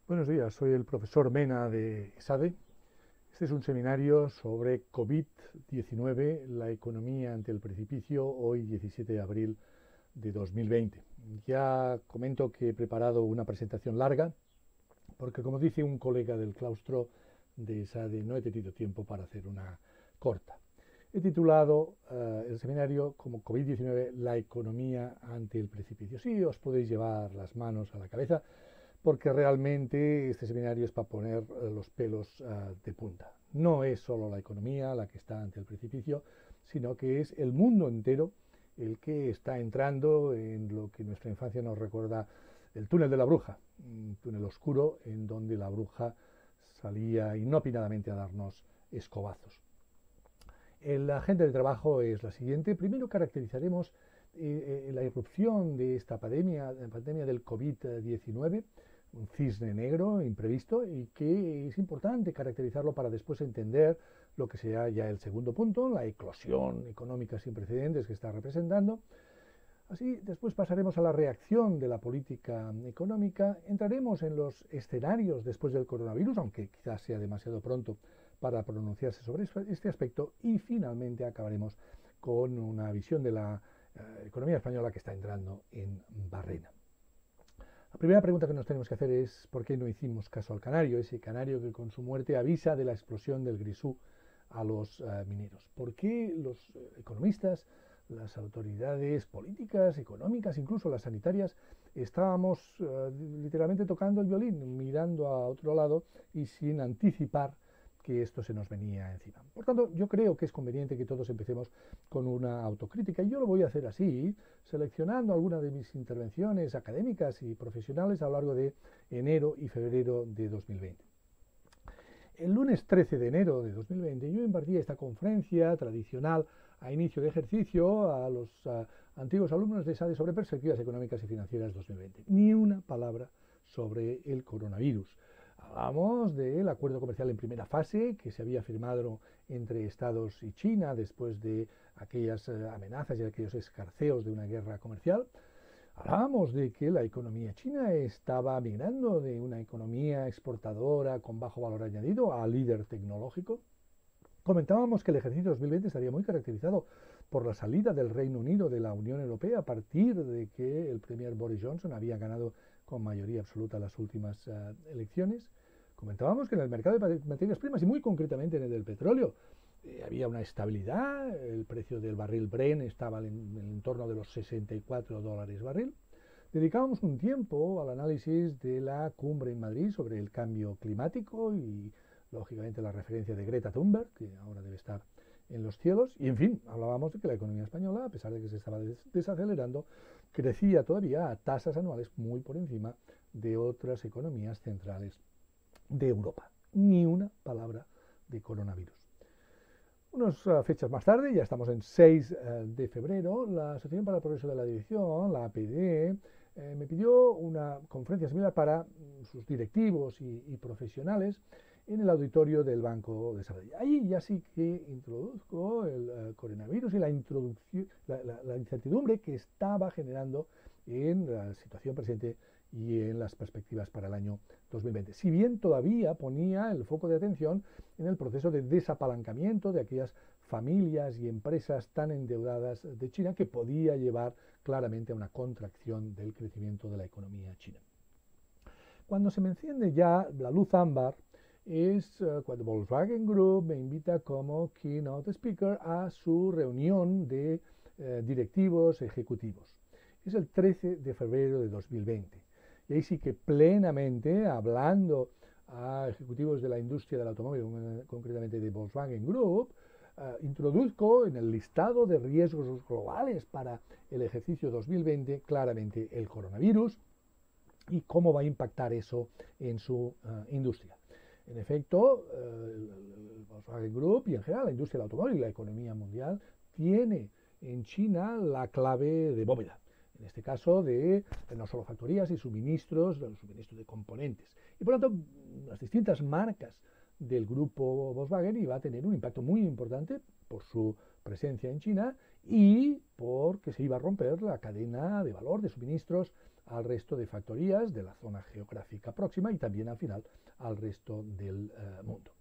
Buenos días, soy el profesor Mena de ESADE. Este es un seminario sobre COVID-19, la economía ante el precipicio, hoy 17 de abril de 2020. Ya comento que he preparado una presentación larga, porque como dice un colega del claustro de ESADE, no he tenido tiempo para hacer una corta. He titulado el seminario como COVID-19, la economía ante el precipicio. Sí, os podéis llevar las manos a la cabeza, porque realmente este seminario es para poner los pelos de punta. No es solo la economía la que está ante el precipicio, sino que es el mundo entero el que está entrando en lo que nuestra infancia nos recuerda el túnel de la bruja, un túnel oscuro en donde la bruja salía inopinadamente a darnos escobazos. La agenda de trabajo es la siguiente. Primero caracterizaremos la irrupción de esta pandemia del COVID-19, un cisne negro imprevisto, y que es importante caracterizarlo para después entender lo que será ya el segundo punto, la eclosión económica sin precedentes que está representando. Así, después pasaremos a la reacción de la política económica, entraremos en los escenarios después del coronavirus, aunque quizás sea demasiado pronto para pronunciarse sobre este aspecto, y finalmente acabaremos con una visión de la economía española que está entrando en barrena. La primera pregunta que nos tenemos que hacer es ¿por qué no hicimos caso al canario? Ese canario que con su muerte avisa de la explosión del grisú a los mineros. ¿Por qué los economistas, las autoridades políticas, económicas, incluso las sanitarias, estábamos literalmente tocando el violín, mirando a otro lado y sin anticipar que esto se nos venía encima? Por tanto, yo creo que es conveniente que todos empecemos con una autocrítica, y yo lo voy a hacer así, seleccionando algunas de mis intervenciones académicas y profesionales a lo largo de enero y febrero de 2020. El lunes 13 de enero de 2020 yo impartí esta conferencia tradicional a inicio de ejercicio a los antiguos alumnos de ESADE sobre perspectivas económicas y financieras 2020. Ni una palabra sobre el coronavirus. Hablamos del acuerdo comercial en primera fase que se había firmado entre Estados y China después de aquellas amenazas y aquellos escarceos de una guerra comercial. Hablábamos de que la economía china estaba migrando de una economía exportadora con bajo valor añadido a líder tecnológico. Comentábamos que el ejercicio 2020 estaría muy caracterizado por la salida del Reino Unido de la Unión Europea a partir de que el premier Boris Johnson había ganado con mayoría absoluta las últimas elecciones. Comentábamos que en el mercado de materias primas, y muy concretamente en el del petróleo, había una estabilidad, el precio del barril Brent estaba en el entorno de los $64 barril. Dedicábamos un tiempo al análisis de la cumbre en Madrid sobre el cambio climático y, lógicamente, la referencia de Greta Thunberg, que ahora debe estar en los cielos. Y, en fin, hablábamos de que la economía española, a pesar de que se estaba desacelerando, crecía todavía a tasas anuales muy por encima de otras economías centrales de Europa. Ni una palabra de coronavirus. Unas fechas más tarde, ya estamos en 6 de febrero, la Asociación para el Progreso de la Dirección, la APD, me pidió una conferencia similar para sus directivos y profesionales en el auditorio del Banco de Sabadell. Ahí ya sí que introduzco el coronavirus y la incertidumbre que estaba generando en la situación presente y en las perspectivas para el año 2020. Si bien todavía ponía el foco de atención en el proceso de desapalancamiento de aquellas familias y empresas tan endeudadas de China, que podía llevar claramente a una contracción del crecimiento de la economía china. Cuando se me enciende ya la luz ámbar es cuando Volkswagen Group me invita como keynote speaker a su reunión de directivos ejecutivos. Es el 13 de febrero de 2020. Y ahí sí que plenamente, hablando a ejecutivos de la industria del automóvil, concretamente de Volkswagen Group, introduzco en el listado de riesgos globales para el ejercicio 2020 claramente el coronavirus y cómo va a impactar eso en su industria. En efecto, el Volkswagen Group y en general la industria del automóvil y la economía mundial tiene en China la clave de bóveda. En este caso de no solo factorías y suministros, el suministro de componentes. Y por lo tanto, las distintas marcas del grupo Volkswagen iba a tener un impacto muy importante por su presencia en China y porque se iba a romper la cadena de valor de suministros al resto de factorías de la zona geográfica próxima y también al final al resto del mundo.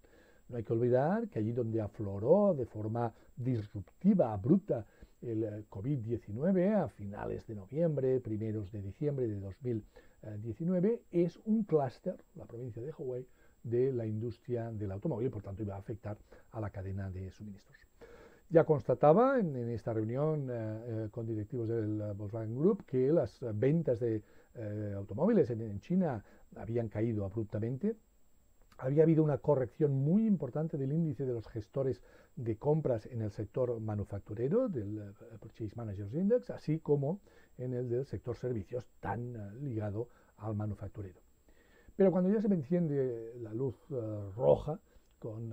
No hay que olvidar que allí donde afloró de forma disruptiva, abrupta, el COVID-19 a finales de noviembre, primeros de diciembre de 2019, es un clúster, la provincia de Hubei, de la industria del automóvil y por tanto iba a afectar a la cadena de suministros. Ya constataba en esta reunión con directivos del Volkswagen Group que las ventas de automóviles en China habían caído abruptamente. Había habido una corrección muy importante del índice de los gestores de compras en el sector manufacturero, del Purchase Managers Index, así como en el del sector servicios, tan ligado al manufacturero. Pero cuando ya se me enciende la luz roja, con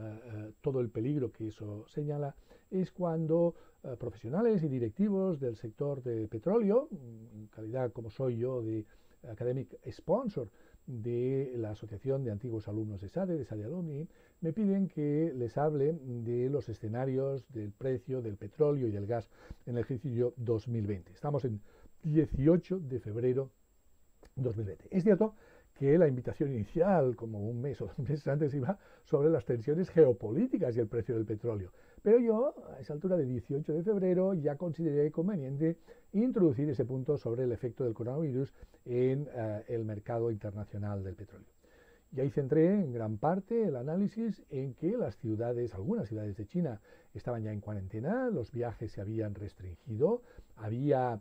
todo el peligro que eso señala, es cuando profesionales y directivos del sector de petróleo, en calidad como soy yo de Academic Sponsor de la Asociación de Antiguos Alumnos de SADE Alumni, me piden que les hable de los escenarios del precio del petróleo y del gas en el ejercicio 2020. Estamos en 18 de febrero 2020. Es cierto que la invitación inicial, como un mes o 2 meses antes, iba sobre las tensiones geopolíticas y el precio del petróleo. Pero yo, a esa altura de 18 de febrero, ya consideré conveniente introducir ese punto sobre el efecto del coronavirus en el mercado internacional del petróleo. Y ahí centré en gran parte el análisis en que las ciudades, algunas ciudades de China, estaban ya en cuarentena, los viajes se habían restringido, había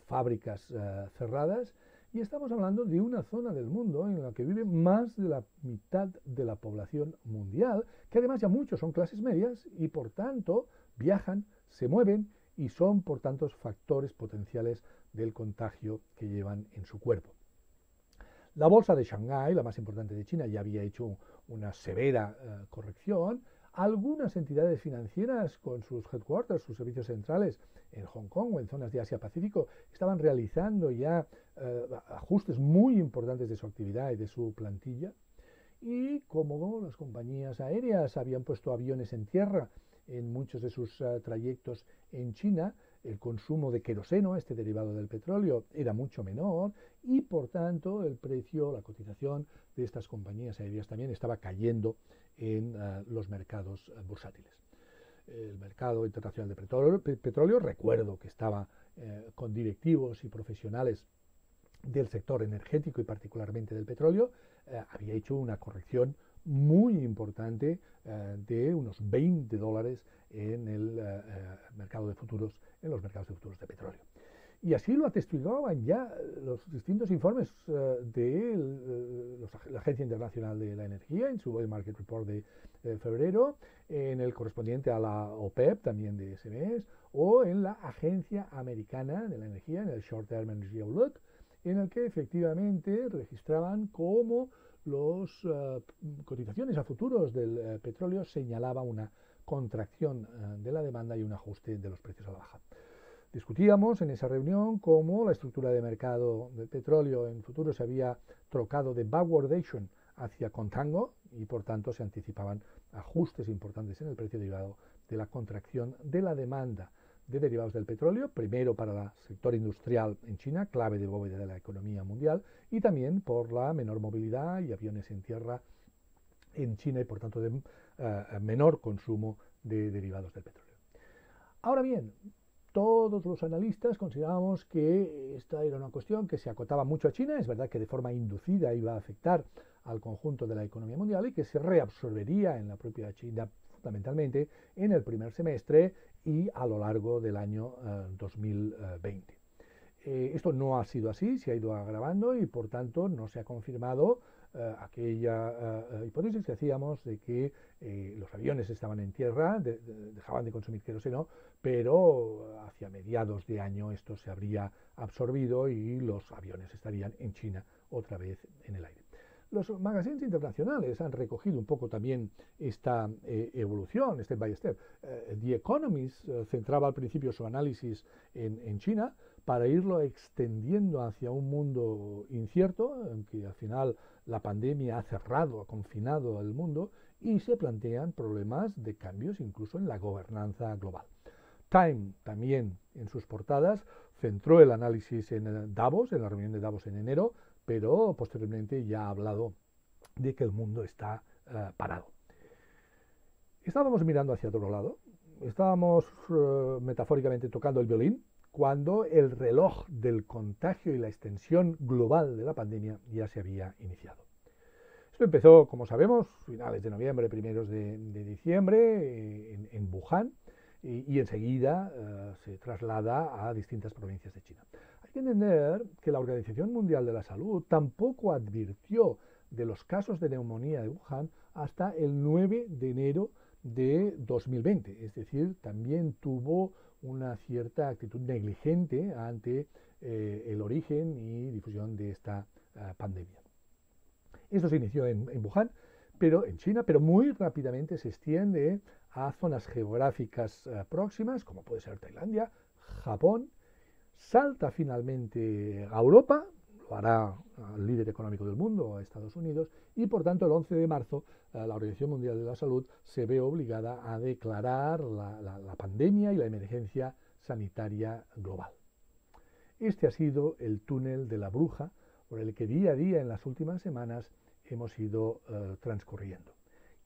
fábricas cerradas, y estamos hablando de una zona del mundo en la que vive más de la mitad de la población mundial, que además ya muchos son clases medias y por tanto viajan, se mueven y son por tanto factores potenciales del contagio que llevan en su cuerpo. La bolsa de Shanghái, la más importante de China, ya había hecho una severa corrección. Algunas entidades financieras con sus headquarters, sus servicios centrales en Hong Kong o en zonas de Asia-Pacífico, estaban realizando ya ajustes muy importantes de su actividad y de su plantilla. Y como las compañías aéreas habían puesto aviones en tierra en muchos de sus trayectos en China, el consumo de queroseno, este derivado del petróleo, era mucho menor y por tanto el precio, la cotización de estas compañías aéreas también estaba cayendo en los mercados bursátiles. El mercado internacional de petróleo, recuerdo que estaba con directivos y profesionales del sector energético y particularmente del petróleo, había hecho una corrección muy importante de unos $20 en el mercado de futuros, en los mercados de futuros de petróleo. Y así lo atestiguaban ya los distintos informes de la Agencia Internacional de la Energía en su Oil Market Report de febrero, en el correspondiente a la OPEP también de ese mes, o en la Agencia Americana de la Energía, en el Short Term Energy Outlook, en el que efectivamente registraban cómo las cotizaciones a futuros del petróleo señalaban una contracción de la demanda y un ajuste de los precios a la baja. Discutíamos en esa reunión cómo la estructura de mercado del petróleo en futuro se había trocado de backwardation hacia contango y por tanto se anticipaban ajustes importantes en el precio derivado de la contracción de la demanda de derivados del petróleo, primero para el sector industrial en China, clave de bóveda de la economía mundial, y también por la menor movilidad y aviones en tierra en China y por tanto de menor consumo de derivados del petróleo. Ahora bien, todos los analistas considerábamos que esta era una cuestión que se acotaba mucho a China, es verdad que de forma inducida iba a afectar al conjunto de la economía mundial y que se reabsorbería en la propia China fundamentalmente en el primer semestre y a lo largo del año 2020. Esto no ha sido así, se ha ido agravando y por tanto no se ha confirmado aquella hipótesis que hacíamos de que los aviones estaban en tierra, dejaban de consumir queroseno, pero hacia mediados de año esto se habría absorbido y los aviones estarían en China otra vez en el aire. Los magazines internacionales han recogido un poco también esta evolución, step by step. The Economist centraba al principio su análisis en China para irlo extendiendo hacia un mundo incierto, en que al final la pandemia ha cerrado, ha confinado al mundo y se plantean problemas de cambios incluso en la gobernanza global. Time también en sus portadas centró el análisis en Davos, en la reunión de Davos en enero, pero posteriormente ya ha hablado de que el mundo está parado. Estábamos mirando hacia otro lado, estábamos metafóricamente tocando el violín, cuando el reloj del contagio y la extensión global de la pandemia ya se había iniciado. Esto empezó, como sabemos, finales de noviembre, primeros de diciembre, en Wuhan, y enseguida se traslada a distintas provincias de China. Hay que entender que la Organización Mundial de la Salud tampoco advirtió de los casos de neumonía de Wuhan hasta el 9 de enero de 2020, es decir, también tuvo una cierta actitud negligente ante el origen y difusión de esta pandemia. Esto se inició en Wuhan, pero en China, pero muy rápidamente se extiende a zonas geográficas próximas, como puede ser Tailandia, Japón, salta finalmente a Europa, lo hará al líder económico del mundo, a Estados Unidos, y por tanto el 11 de marzo la Organización Mundial de la Salud se ve obligada a declarar la pandemia y la emergencia sanitaria global. Este ha sido el túnel de la bruja por el que día a día en las últimas semanas hemos ido transcurriendo.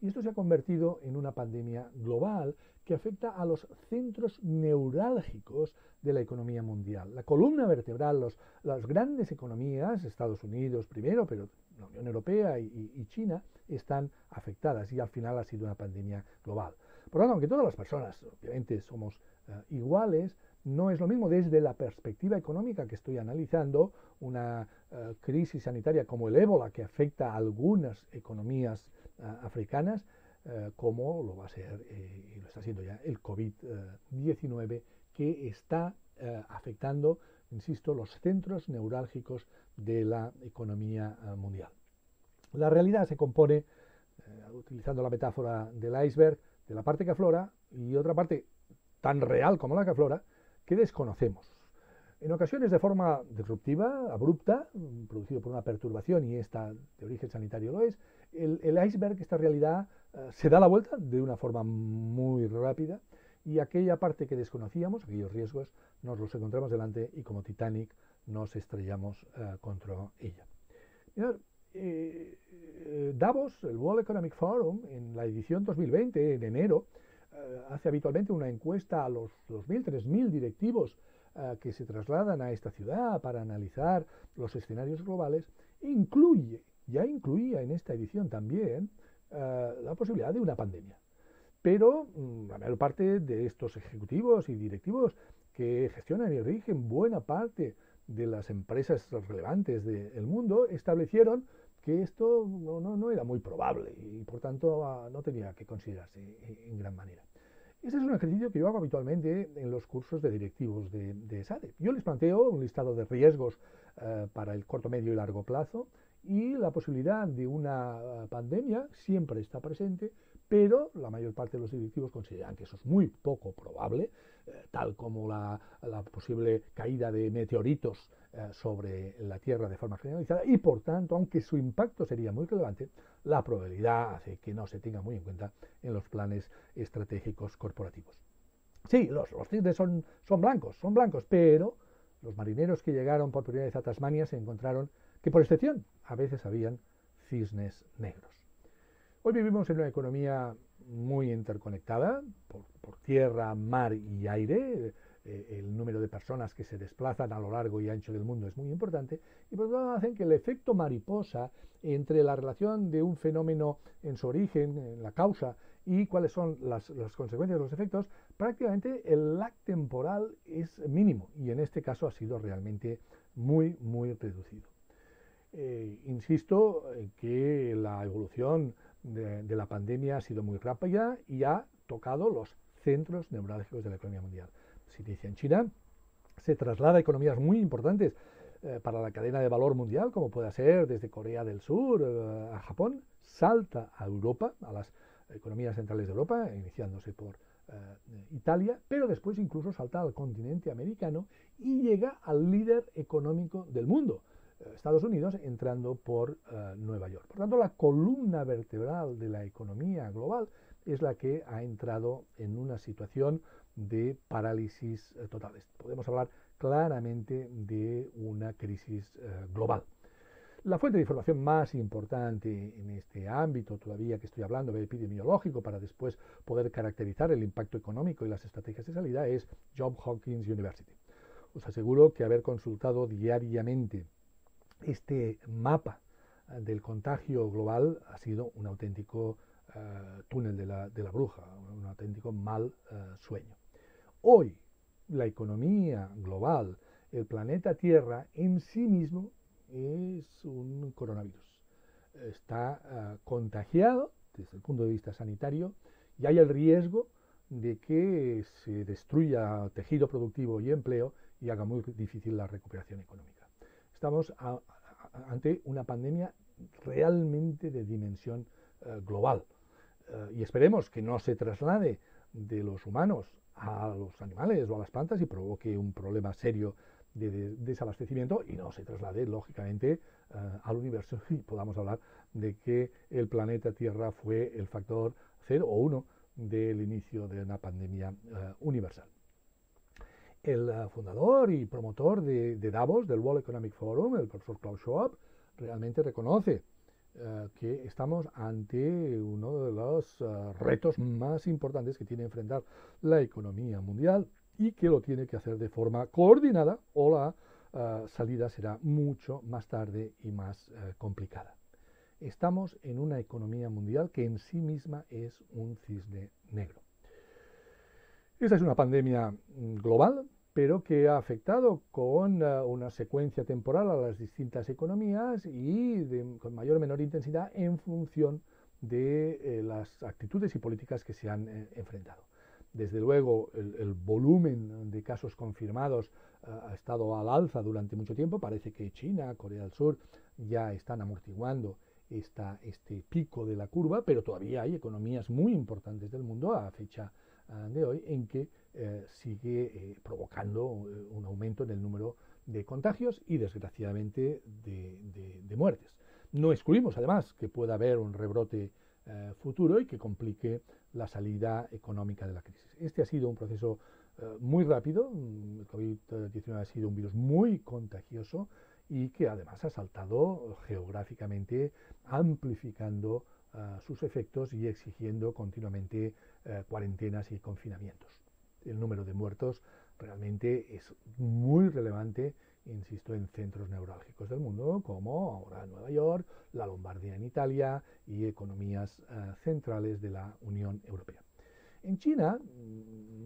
Y esto se ha convertido en una pandemia global que afecta a los centros neurálgicos de la economía mundial. La columna vertebral, las grandes economías, Estados Unidos primero, pero la Unión Europea y China, están afectadas y al final ha sido una pandemia global. Por lo tanto, aunque todas las personas obviamente somos iguales, no es lo mismo desde la perspectiva económica que estoy analizando una crisis sanitaria como el ébola que afecta a algunas economías africanas, como lo va a ser y lo está haciendo ya el COVID-19 que está afectando, insisto, los centros neurálgicos de la economía mundial. La realidad se compone, utilizando la metáfora del iceberg, de la parte que aflora y otra parte tan real como la que aflora, que desconocemos. En ocasiones de forma disruptiva, abrupta, producido por una perturbación, y esta de origen sanitario lo es, el iceberg, esta realidad, se da la vuelta de una forma muy rápida y aquella parte que desconocíamos, aquellos riesgos, nos los encontramos delante y como Titanic nos estrellamos contra ella. Mirad, Davos, el World Economic Forum, en la edición 2020, en enero, hace habitualmente una encuesta a los 2.000, 3.000 directivos que se trasladan a esta ciudad para analizar los escenarios globales, ya incluía en esta edición también la posibilidad de una pandemia. Pero la mayor parte de estos ejecutivos y directivos que gestionan y rigen buena parte de las empresas relevantes del mundo establecieron que esto no era muy probable y por tanto no tenía que considerarse en gran manera. Este es un ejercicio que yo hago habitualmente en los cursos de directivos de SADE. Yo les planteo un listado de riesgos para el corto, medio y largo plazo y la posibilidad de una pandemia siempre está presente, pero la mayor parte de los directivos consideran que eso es muy poco probable, tal como la posible caída de meteoritos sobre la Tierra de forma generalizada, y por tanto, aunque su impacto sería muy relevante, la probabilidad hace que no se tenga muy en cuenta en los planes estratégicos corporativos. Sí, los cisnes son blancos, pero los marineros que llegaron por primera vez a Tasmania se encontraron que, por excepción, a veces habían cisnes negros. Hoy vivimos en una economía muy interconectada por tierra, mar y aire. El número de personas que se desplazan a lo largo y ancho del mundo es muy importante y por lo tanto hacen que el efecto mariposa entre la relación de un fenómeno en su origen, en la causa, y cuáles son las consecuencias de los efectos, prácticamente el lag temporal es mínimo y en este caso ha sido realmente muy reducido. Insisto en que la evolución de la pandemia ha sido muy rápida y ha tocado los centros neurálgicos de la economía mundial. Se inicia en China, se traslada a economías muy importantes para la cadena de valor mundial, como puede ser desde Corea del Sur a Japón, salta a Europa, a las economías centrales de Europa, iniciándose por Italia, pero después incluso salta al continente americano y llega al líder económico del mundo, Estados Unidos, entrando por Nueva York. Por tanto, la columna vertebral de la economía global es la que ha entrado en una situación de parálisis total. Podemos hablar claramente de una crisis global. La fuente de información más importante en este ámbito, todavía que estoy hablando de epidemiológico, para después poder caracterizar el impacto económico y las estrategias de salida, es Johns Hopkins University. Os aseguro que haber consultado diariamente este mapa del contagio global ha sido un auténtico túnel de la bruja, un auténtico mal sueño. Hoy, la economía global, el planeta Tierra en sí mismo es un coronavirus. Está contagiado desde el punto de vista sanitario y hay el riesgo de que se destruya tejido productivo y empleo y haga muy difícil la recuperación económica. Estamos ante una pandemia realmente de dimensión global y esperemos que no se traslade de los humanos a los animales o a las plantas y provoque un problema serio de desabastecimiento y no se traslade, lógicamente, al universo y podamos hablar de que el planeta Tierra fue el factor 0 o 1 del inicio de una pandemia universal. El fundador y promotor de Davos, del World Economic Forum, el profesor Klaus Schwab, realmente reconoce que estamos ante uno de los retos más importantes que tiene que enfrentar la economía mundial y que lo tiene que hacer de forma coordinada o la salida será mucho más tarde y más complicada. Estamos en una economía mundial que en sí misma es un cisne negro. Esta es una pandemia global, pero que ha afectado con una secuencia temporal a las distintas economías y con mayor o menor intensidad en función de las actitudes y políticas que se han enfrentado. Desde luego, el volumen de casos confirmados ha estado al alza durante mucho tiempo. Parece que China, Corea del Sur ya están amortiguando este pico de la curva, pero todavía hay economías muy importantes del mundo a fecha de hoy en que sigue provocando un aumento en el número de contagios y desgraciadamente de muertes. No excluimos además que pueda haber un rebrote futuro y que complique la salida económica de la crisis. Este ha sido un proceso muy rápido. El COVID-19 ha sido un virus muy contagioso y que además ha saltado geográficamente, amplificando sus efectos y exigiendo continuamente cuarentenas y confinamientos. El número de muertos realmente es muy relevante, insisto, en centros neurálgicos del mundo, como ahora Nueva York, la Lombardía en Italia y economías centrales de la Unión Europea. En China,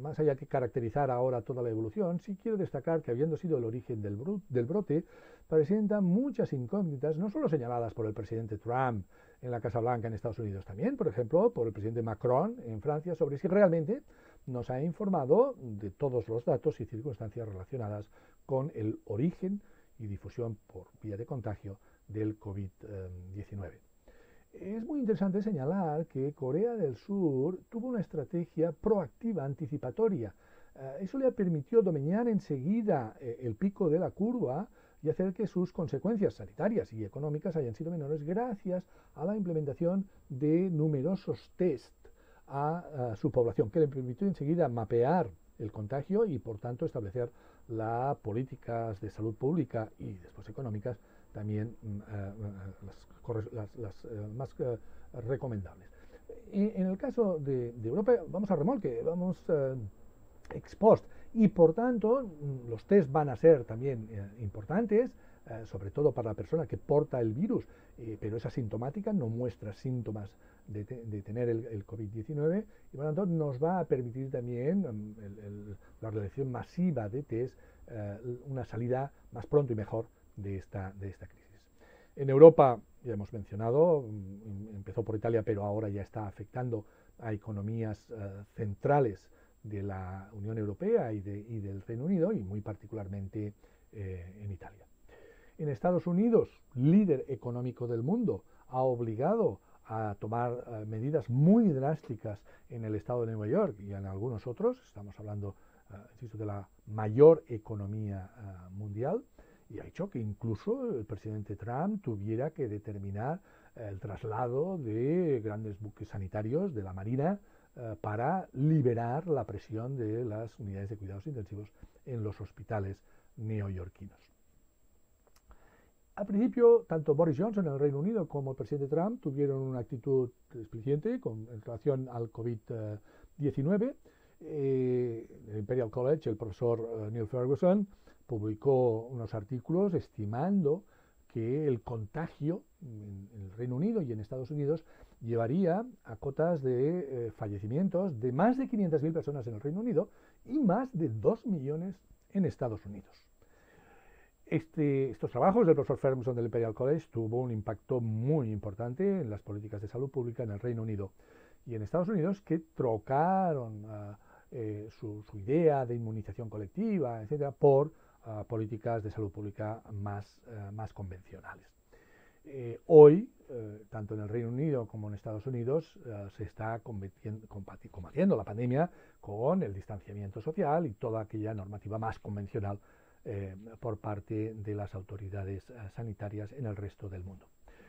más allá que caracterizar ahora toda la evolución, sí quiero destacar que, habiendo sido el origen del brote, presenta muchas incógnitas, no solo señaladas por el presidente Trump en la Casa Blanca en Estados Unidos, también, por ejemplo, por el presidente Macron en Francia, sobre si realmente nos ha informado de todos los datos y circunstancias relacionadas con el origen y difusión por vía de contagio del COVID-19. Es muy interesante señalar que Corea del Sur tuvo una estrategia proactiva, anticipatoria. Eso le permitió dominar enseguida el pico de la curva y hacer que sus consecuencias sanitarias y económicas hayan sido menores gracias a la implementación de numerosos test a su población, que le permitió enseguida mapear el contagio y, por tanto, establecer las políticas de salud pública y después económicas también las más recomendables. En el caso de Europa vamos a remolque, vamos ex post y por tanto los test van a ser también importantes, sobre todo para la persona que porta el virus, pero es asintomática, no muestra síntomas de tener el COVID-19 y por lo tanto nos va a permitir también la realización masiva de test, una salida más pronto y mejor de esta crisis. En Europa, ya hemos mencionado, empezó por Italia, pero ahora ya está afectando a economías centrales de la Unión Europea y del Reino Unido, y muy particularmente en Italia. En Estados Unidos, líder económico del mundo, ha obligado a tomar medidas muy drásticas en el estado de Nueva York y en algunos otros. Estamos hablando, insisto, de la mayor economía mundial, y ha hecho que incluso el presidente Trump tuviera que determinar el traslado de grandes buques sanitarios de la Marina para liberar la presión de las unidades de cuidados intensivos en los hospitales neoyorquinos. Al principio, tanto Boris Johnson en el Reino Unido como el presidente Trump tuvieron una actitud displicente en relación al COVID-19. El Imperial College, el profesor Neil Ferguson, publicó unos artículos estimando que el contagio en el Reino Unido y en Estados Unidos llevaría a cotas de fallecimientos de más de 500.000 personas en el Reino Unido y más de 2 millones en Estados Unidos. Estos trabajos del profesor Ferguson del Imperial College tuvo un impacto muy importante en las políticas de salud pública en el Reino Unido y en Estados Unidos, que trocaron su idea de inmunización colectiva, etcétera, por políticas de salud pública más convencionales. Hoy, tanto en el Reino Unido como en Estados Unidos, se está combatiendo la pandemia con el distanciamiento social y toda aquella normativa más convencional por parte de las autoridades sanitarias en el resto del mundo.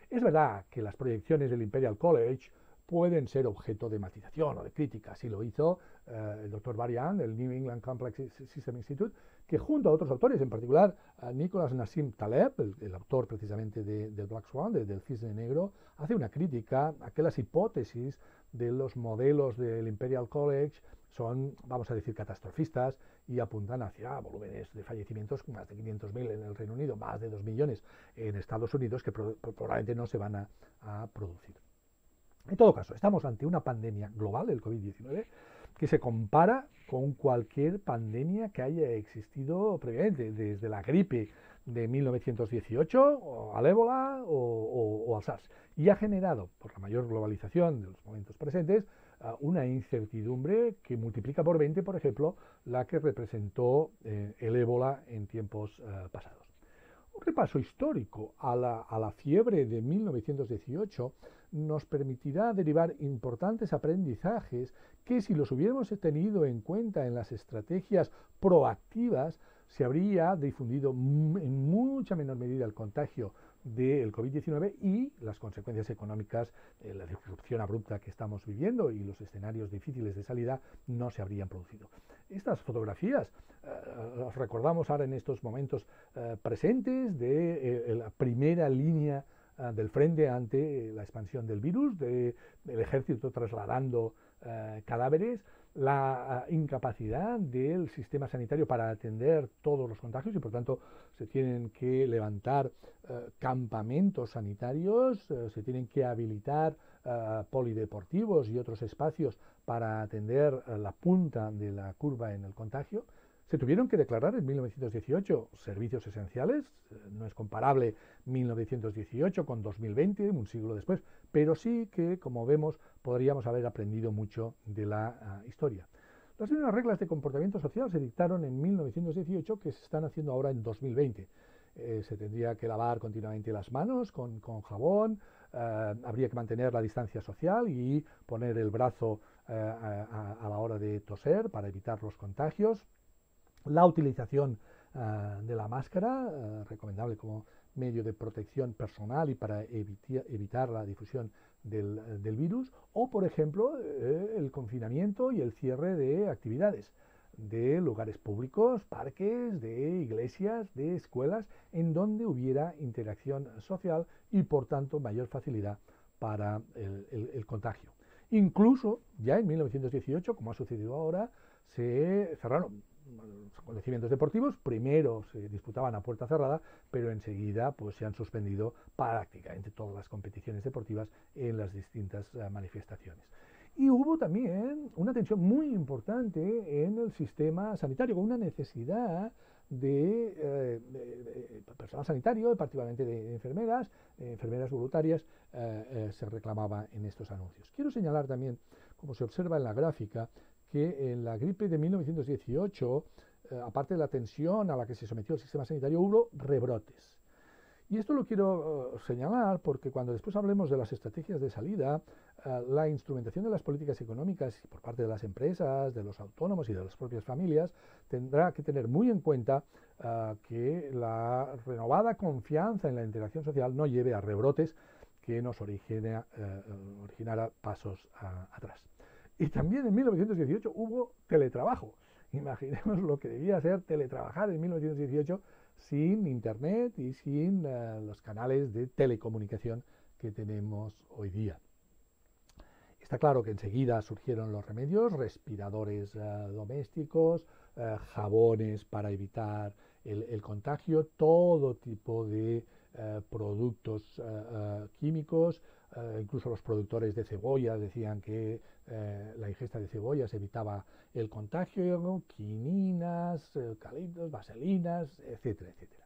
Es verdad que las proyecciones del Imperial College pueden ser objeto de matización o de crítica. Así lo hizo el Dr. Barry Young del New England Complex System Institute, que junto a otros autores, en particular a Nicholas Nassim Taleb, el autor precisamente del Black Swan, del cisne negro, hace una crítica a que las hipótesis de los modelos del Imperial College son, vamos a decir, catastrofistas y apuntan hacia volúmenes de fallecimientos, más de 500.000 en el Reino Unido, más de 2 millones en Estados Unidos, que probablemente no se van a producir. En todo caso, estamos ante una pandemia global, el COVID-19, que se compara con cualquier pandemia que haya existido previamente, desde la gripe de 1918, o al ébola o al SARS, y ha generado, por la mayor globalización de los momentos presentes, una incertidumbre que multiplica por 20, por ejemplo, la que representó el ébola en tiempos pasados. Un repaso histórico a la fiebre de 1918 nos permitirá derivar importantes aprendizajes que, si los hubiéramos tenido en cuenta en las estrategias proactivas, se habría difundido en mucha menor medida el contagio del COVID-19 y las consecuencias económicas, la disrupción abrupta que estamos viviendo y los escenarios difíciles de salida no se habrían producido. Estas fotografías las recordamos ahora en estos momentos presentes de la primera línea del frente ante la expansión del virus, del ejército trasladando cadáveres, la incapacidad del sistema sanitario para atender todos los contagios y por tanto se tienen que levantar campamentos sanitarios, se tienen que habilitar polideportivos y otros espacios para atender la punta de la curva en el contagio. Se tuvieron que declarar en 1918 servicios esenciales, no es comparable 1918 con 2020, un siglo después, pero sí que, como vemos, podríamos haber aprendido mucho de la historia. Las mismas reglas de comportamiento social se dictaron en 1918 que se están haciendo ahora en 2020. Se tendría que lavar continuamente las manos con jabón, habría que mantener la distancia social y poner el brazo a la hora de toser para evitar los contagios. La utilización de la máscara, recomendable como medio de protección personal y para evitar la difusión del virus, o por ejemplo el confinamiento y el cierre de actividades de lugares públicos, parques, de iglesias, de escuelas, en donde hubiera interacción social y por tanto mayor facilidad para el contagio. Incluso ya en 1918, como ha sucedido ahora, se cerraron acontecimientos deportivos. Primero se disputaban a puerta cerrada, pero enseguida pues se han suspendido prácticamente todas las competiciones deportivas en las distintas manifestaciones. Y hubo también una tensión muy importante en el sistema sanitario, con una necesidad de personal sanitario, particularmente de enfermeras, enfermeras voluntarias, se reclamaba en estos anuncios. Quiero señalar también, como se observa en la gráfica, que en la gripe de 1918, aparte de la tensión a la que se sometió el sistema sanitario, hubo rebrotes. Y esto lo quiero señalar porque cuando después hablemos de las estrategias de salida, la instrumentación de las políticas económicas por parte de las empresas, de los autónomos y de las propias familias, tendrá que tener muy en cuenta que la renovada confianza en la interacción social no lleve a rebrotes que nos originara pasos atrás. Y también en 1918 hubo teletrabajo. Imaginemos lo que debía ser teletrabajar en 1918 sin Internet y sin los canales de telecomunicación que tenemos hoy día. Está claro que enseguida surgieron los remedios, respiradores domésticos, jabones para evitar el contagio, todo tipo de productos químicos, incluso los productores de cebollas decían que la ingesta de cebollas evitaba el contagio, quininas, eucaliptos, vaselinas, etcétera, etcétera.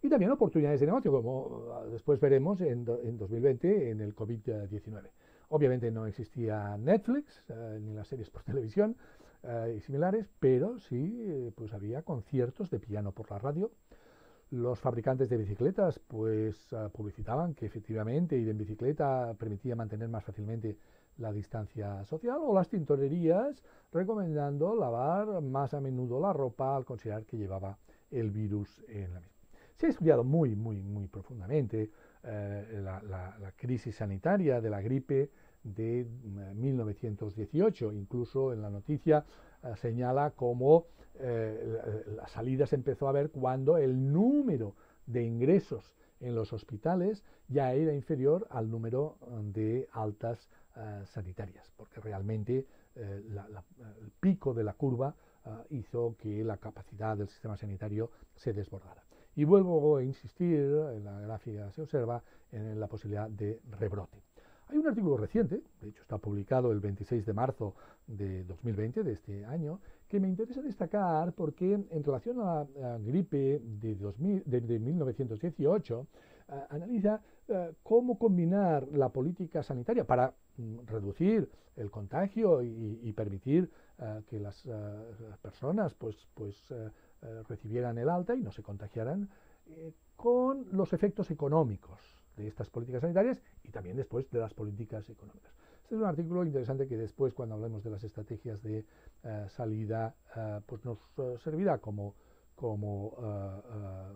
Y también oportunidades de negocio, como después veremos en 2020 en el COVID-19. Obviamente no existía Netflix, ni las series por televisión y similares, pero sí pues había conciertos de piano por la radio. Los fabricantes de bicicletas pues publicitaban que efectivamente ir en bicicleta permitía mantener más fácilmente la distancia social, o las tintorerías recomendando lavar más a menudo la ropa al considerar que llevaba el virus en la misma. Se ha estudiado muy profundamente la crisis sanitaria de la gripe de 1918. Incluso en la noticia señala cómo la salida se empezó a ver cuando el número de ingresos en los hospitales ya era inferior al número de altas sanitarias, porque realmente el pico de la curva hizo que la capacidad del sistema sanitario se desbordara. Y vuelvo a insistir, en la gráfica se observa, en la posibilidad de rebrote. Hay un artículo reciente, de hecho está publicado el 26 de marzo de 2020, de este año, que me interesa destacar porque en relación a la gripe de 1918, analiza cómo combinar la política sanitaria para reducir el contagio y permitir que las personas recibieran el alta y no se contagiaran, con los efectos económicos de estas políticas sanitarias y también después de las políticas económicas. Este es un artículo interesante que después, cuando hablemos de las estrategias de salida, pues nos servirá como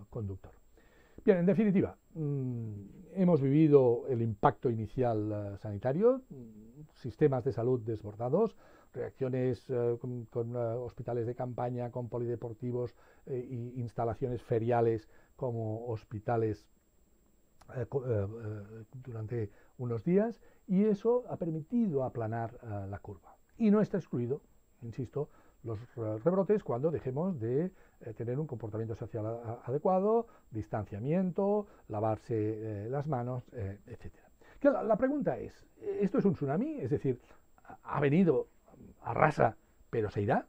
conductor. Bien, en definitiva, hemos vivido el impacto inicial sanitario, sistemas de salud desbordados, reacciones con hospitales de campaña, con polideportivos e instalaciones feriales como hospitales durante unos días, y eso ha permitido aplanar la curva. Y no está excluido, insisto, los rebrotes cuando dejemos de tener un comportamiento social adecuado, distanciamiento, lavarse las manos, etc. La pregunta es, ¿esto es un tsunami? Es decir, ¿ha venido, arrasa, pero se irá?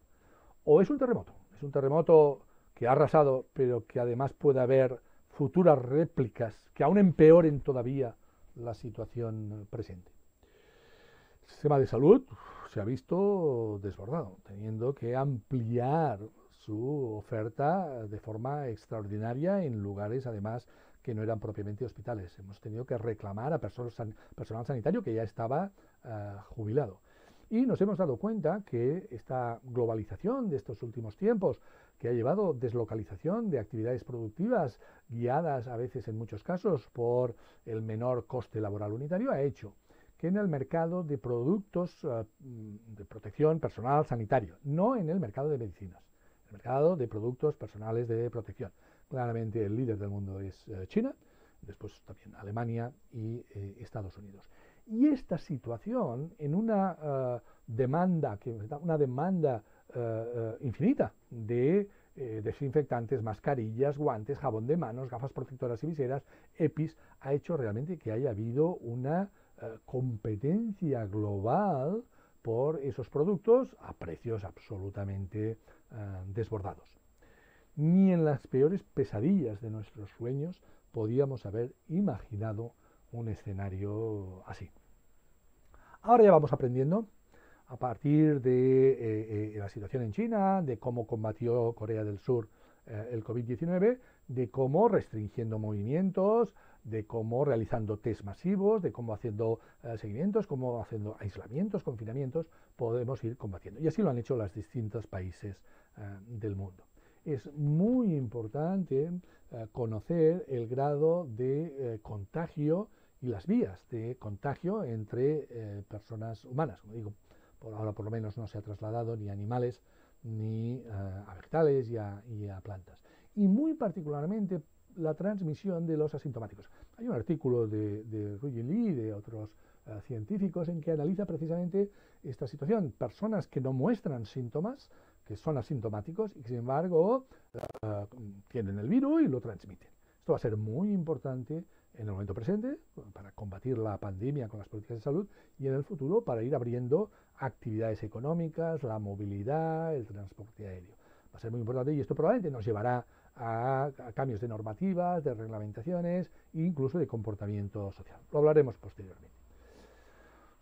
¿O es un terremoto? ¿Es un terremoto que ha arrasado, pero que además puede haber futuras réplicas que aún empeoren todavía la situación presente? El sistema de salud se ha visto desbordado, teniendo que ampliar su oferta de forma extraordinaria en lugares, además, que no eran propiamente hospitales. Hemos tenido que reclamar a personal sanitario que ya estaba jubilado. Y nos hemos dado cuenta que esta globalización de estos últimos tiempos, que ha llevado deslocalización de actividades productivas, guiadas a veces en muchos casos por el menor coste laboral unitario, ha hecho que en el mercado de productos de protección personal sanitario, no en el mercado de medicinas, el mercado de productos personales de protección. Claramente el líder del mundo es China, después también Alemania y Estados Unidos. Y esta situación, en una demanda infinita de desinfectantes, mascarillas, guantes, jabón de manos, gafas protectoras y viseras, EPIs, ha hecho realmente que haya habido una competencia global por esos productos a precios absolutamente desbordados. Ni en las peores pesadillas de nuestros sueños podíamos haber imaginado un escenario así. Ahora ya vamos aprendiendo, a partir de la situación en China, de cómo combatió Corea del Sur el COVID-19, de cómo restringiendo movimientos, de cómo realizando test masivos, de cómo haciendo seguimientos, cómo haciendo aislamientos, confinamientos, podemos ir combatiendo. Y así lo han hecho los distintos países del mundo. Es muy importante conocer el grado de contagio y las vías de contagio entre personas humanas. Como digo, por ahora por lo menos no se ha trasladado ni a animales ni a vegetales y a plantas. Y muy particularmente la transmisión de los asintomáticos. Hay un artículo de Ruyi Li y de otros científicos en que analiza precisamente esta situación. Personas que no muestran síntomas, que son asintomáticos y que sin embargo tienen el virus y lo transmiten. Esto va a ser muy importante en el momento presente para combatir la pandemia con las políticas de salud y en el futuro para ir abriendo actividades económicas, la movilidad, el transporte aéreo. Va a ser muy importante y esto probablemente nos llevará a cambios de normativas, de reglamentaciones e incluso de comportamiento social. Lo hablaremos posteriormente.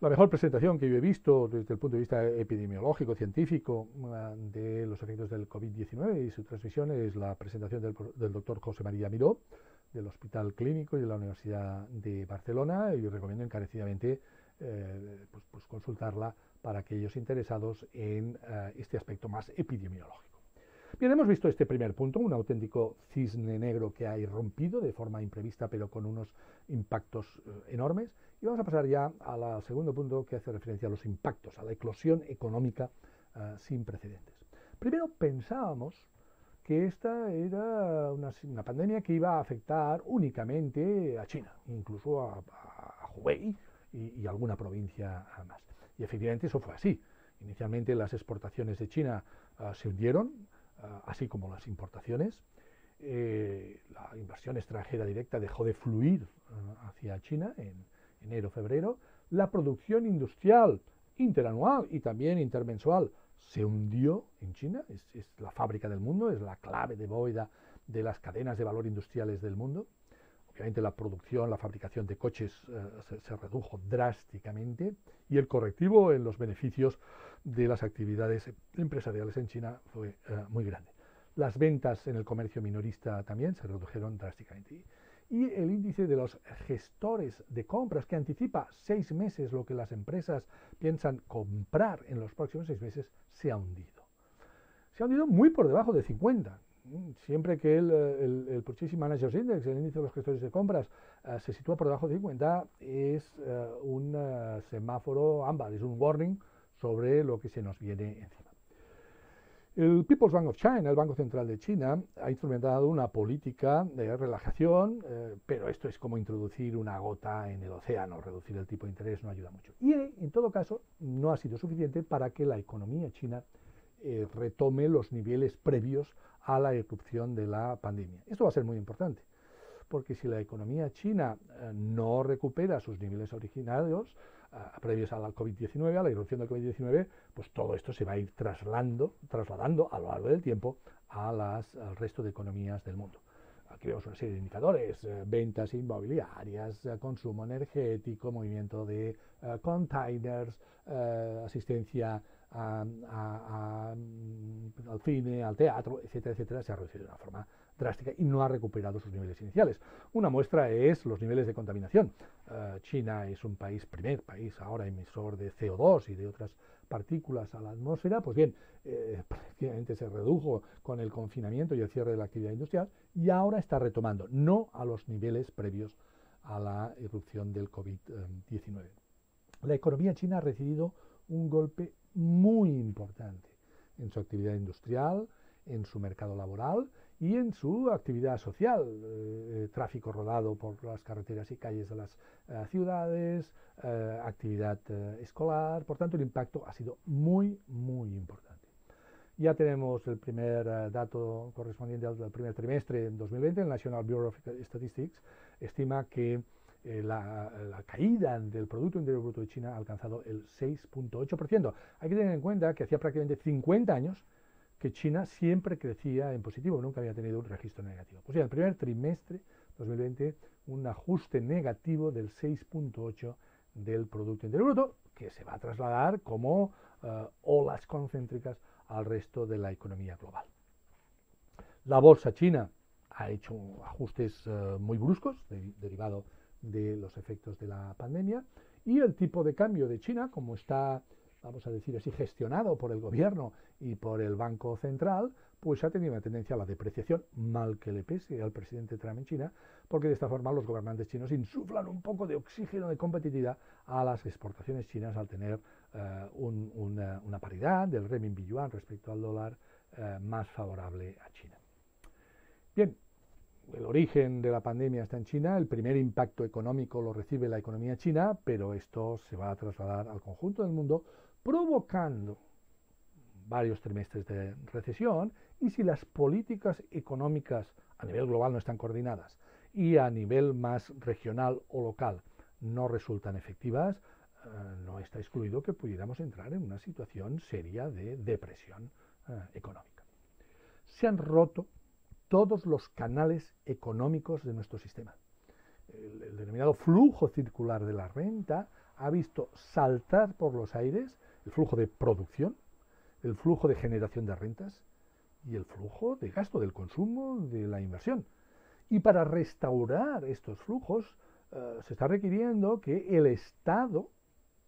La mejor presentación que yo he visto desde el punto de vista epidemiológico, científico, de los efectos del COVID-19 y su transmisión es la presentación del doctor José María Miró, del Hospital Clínico y de la Universidad de Barcelona, y recomiendo encarecidamente pues consultarla para aquellos interesados en este aspecto más epidemiológico. Bien, hemos visto este primer punto, un auténtico cisne negro que ha irrumpido de forma imprevista pero con unos impactos enormes, y vamos a pasar ya al segundo punto que hace referencia a los impactos, a la eclosión económica sin precedentes. Primero pensábamos que esta era una pandemia que iba a afectar únicamente a China, incluso a Hubei y alguna provincia más. Y efectivamente eso fue así. Inicialmente las exportaciones de China se hundieron, así como las importaciones. La inversión extranjera directa dejó de fluir hacia China en enero-febrero. La producción industrial interanual y también intermensual se hundió en China, es la fábrica del mundo, es la clave de bóveda de las cadenas de valor industriales del mundo. Obviamente la producción, la fabricación de coches se redujo drásticamente y el correctivo en los beneficios de las actividades empresariales en China fue muy grande. Las ventas en el comercio minorista también se redujeron drásticamente. Y el índice de los gestores de compras, que anticipa 6 meses lo que las empresas piensan comprar en los próximos 6 meses, se ha hundido. Se ha hundido muy por debajo de 50. Siempre que el Purchasing Managers Index, el índice de los gestores de compras, se sitúa por debajo de 50, es un semáforo ámbar, es un warning sobre lo que se nos viene encima. El People's Bank of China, el Banco Central de China, ha instrumentado una política de relajación, pero esto es como introducir una gota en el océano, reducir el tipo de interés no ayuda mucho. Y en todo caso no ha sido suficiente para que la economía china retome los niveles previos a la irrupción de la pandemia. Esto va a ser muy importante, porque si la economía china no recupera sus niveles originarios, previos a la COVID-19, a la irrupción del COVID-19, pues todo esto se va a ir trasladando a lo largo del tiempo al resto de economías del mundo. Aquí vemos una serie de indicadores: ventas inmobiliarias, consumo energético, movimiento de containers, asistencia al cine, al teatro, etcétera, etcétera. Se ha reducido de una forma drástica y no ha recuperado sus niveles iniciales. Una muestra es los niveles de contaminación. China es un primer país ahora emisor de CO2 y de otras partículas a la atmósfera. Pues bien, prácticamente se redujo con el confinamiento y el cierre de la actividad industrial y ahora está retomando, no a los niveles previos a la irrupción del COVID-19. La economía china ha recibido un golpe muy importante en su actividad industrial, en su mercado laboral y en su actividad social, tráfico rodado por las carreteras y calles de las ciudades, actividad escolar. Por tanto, el impacto ha sido muy, muy importante. Ya tenemos el primer dato correspondiente al primer trimestre en 2020. El National Bureau of Statistics estima que la caída del Producto Interior Bruto de China ha alcanzado el 6.8%. Hay que tener en cuenta que hacía prácticamente 50 años que China siempre crecía en positivo, nunca había tenido un registro negativo. Pues ya, el primer trimestre 2020, un ajuste negativo del 6.8% del Producto Interior Bruto, que se va a trasladar como olas concéntricas al resto de la economía global. La bolsa china ha hecho ajustes muy bruscos, derivado de los efectos de la pandemia, y el tipo de cambio de China, como está vamos a decir así, gestionado por el gobierno y por el Banco Central, pues ha tenido una tendencia a la depreciación, mal que le pese al presidente Trump en China, porque de esta forma los gobernantes chinos insuflan un poco de oxígeno de competitividad a las exportaciones chinas al tener una paridad del renminbi yuan respecto al dólar más favorable a China. Bien, el origen de la pandemia está en China, el primer impacto económico lo recibe la economía china, pero esto se va a trasladar al conjunto del mundo, provocando varios trimestres de recesión, y si las políticas económicas a nivel global no están coordinadas y a nivel más regional o local no resultan efectivas, no está excluido que pudiéramos entrar en una situación seria de depresión económica. Se han roto todos los canales económicos de nuestro sistema. El denominado flujo circular de la renta ha visto saltar por los aires el flujo de producción, el flujo de generación de rentas y el flujo de gasto, del consumo, de la inversión. Y para restaurar estos flujos se está requiriendo que el Estado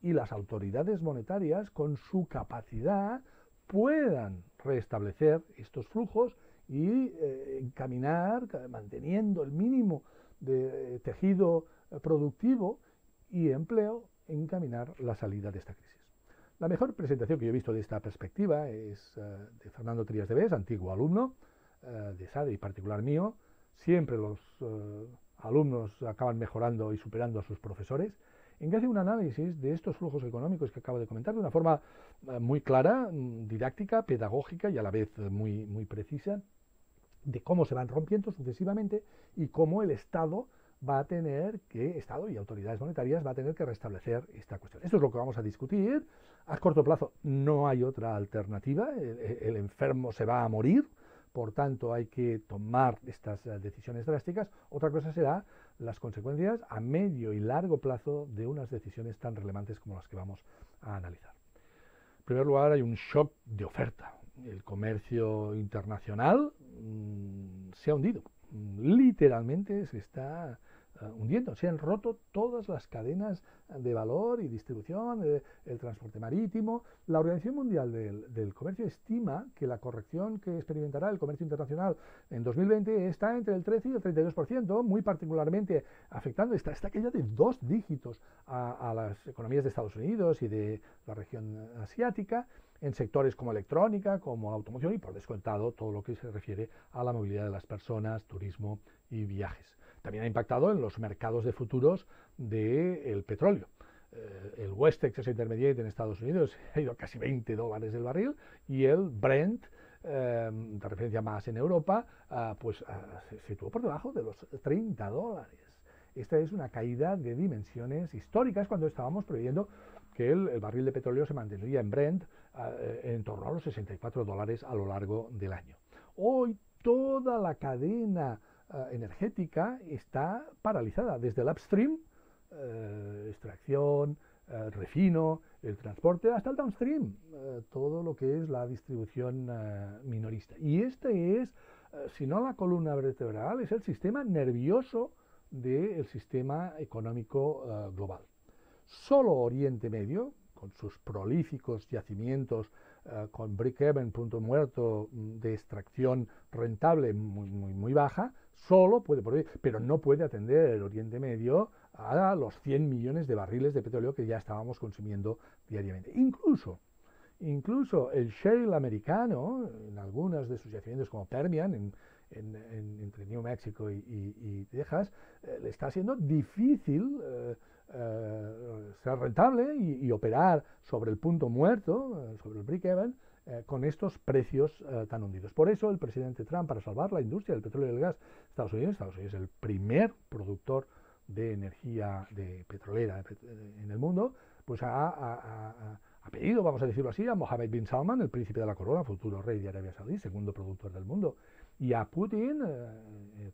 y las autoridades monetarias, con su capacidad, puedan restablecer estos flujos y encaminar, manteniendo el mínimo de tejido productivo y empleo, encaminar la salida de esta crisis. La mejor presentación que yo he visto de esta perspectiva es de Fernando Trías de Bes, antiguo alumno de SADE y particular mío. Siempre los alumnos acaban mejorando y superando a sus profesores, en que hace un análisis de estos flujos económicos que acabo de comentar de una forma muy clara, didáctica, pedagógica y a la vez muy precisa, de cómo se van rompiendo sucesivamente y cómo el Estado va a tener que, Estado y autoridades monetarias, va a tener que restablecer esta cuestión. Esto es lo que vamos a discutir. A corto plazo no hay otra alternativa, el enfermo se va a morir, por tanto hay que tomar estas decisiones drásticas. Otra cosa será las consecuencias a medio y largo plazo de unas decisiones tan relevantes como las que vamos a analizar. En primer lugar, hay un shock de oferta. El comercio internacional se ha hundido, literalmente se está hundiendo. Se han roto todas las cadenas de valor y distribución, el transporte marítimo. La Organización Mundial del Comercio estima que la corrección que experimentará el comercio internacional en 2020 está entre el 13 y el 32%, muy particularmente afectando esta caída de 2 dígitos a las economías de Estados Unidos y de la región asiática, en sectores como electrónica, como automoción y, por descontado, todo lo que se refiere a la movilidad de las personas, turismo y viajes. También ha impactado en los mercados de futuros del petróleo. El West Texas Intermediate en Estados Unidos ha ido a casi $20 el barril y el Brent, de referencia más en Europa, se situó por debajo de los $30. Esta es una caída de dimensiones históricas cuando estábamos previendo que el barril de petróleo se mantendría en Brent en torno a los $64 a lo largo del año. Hoy toda la cadena energética está paralizada, desde el upstream, extracción, refino, el transporte, hasta el downstream, todo lo que es la distribución minorista. Y este es, si no la columna vertebral, es el sistema nervioso del sistema económico global. Solo Oriente Medio, con sus prolíficos yacimientos, con break-even, punto muerto, de extracción rentable muy baja, solo puede, pero no puede atender el Oriente Medio a los 100 millones de barriles de petróleo que ya estábamos consumiendo diariamente. Incluso el shale americano, en algunas de sus yacimientos como Permian, entre New Mexico y Texas, le está siendo difícil ser rentable y operar sobre el punto muerto, sobre el break-even, con estos precios tan hundidos. Por eso el presidente Trump, para salvar la industria del petróleo y del gas de Estados Unidos es el primer productor de energía petrolera en el mundo, pues ha pedido, vamos a decirlo así, a Mohammed bin Salman, el príncipe de la corona, futuro rey de Arabia Saudí, segundo productor del mundo, y a Putin,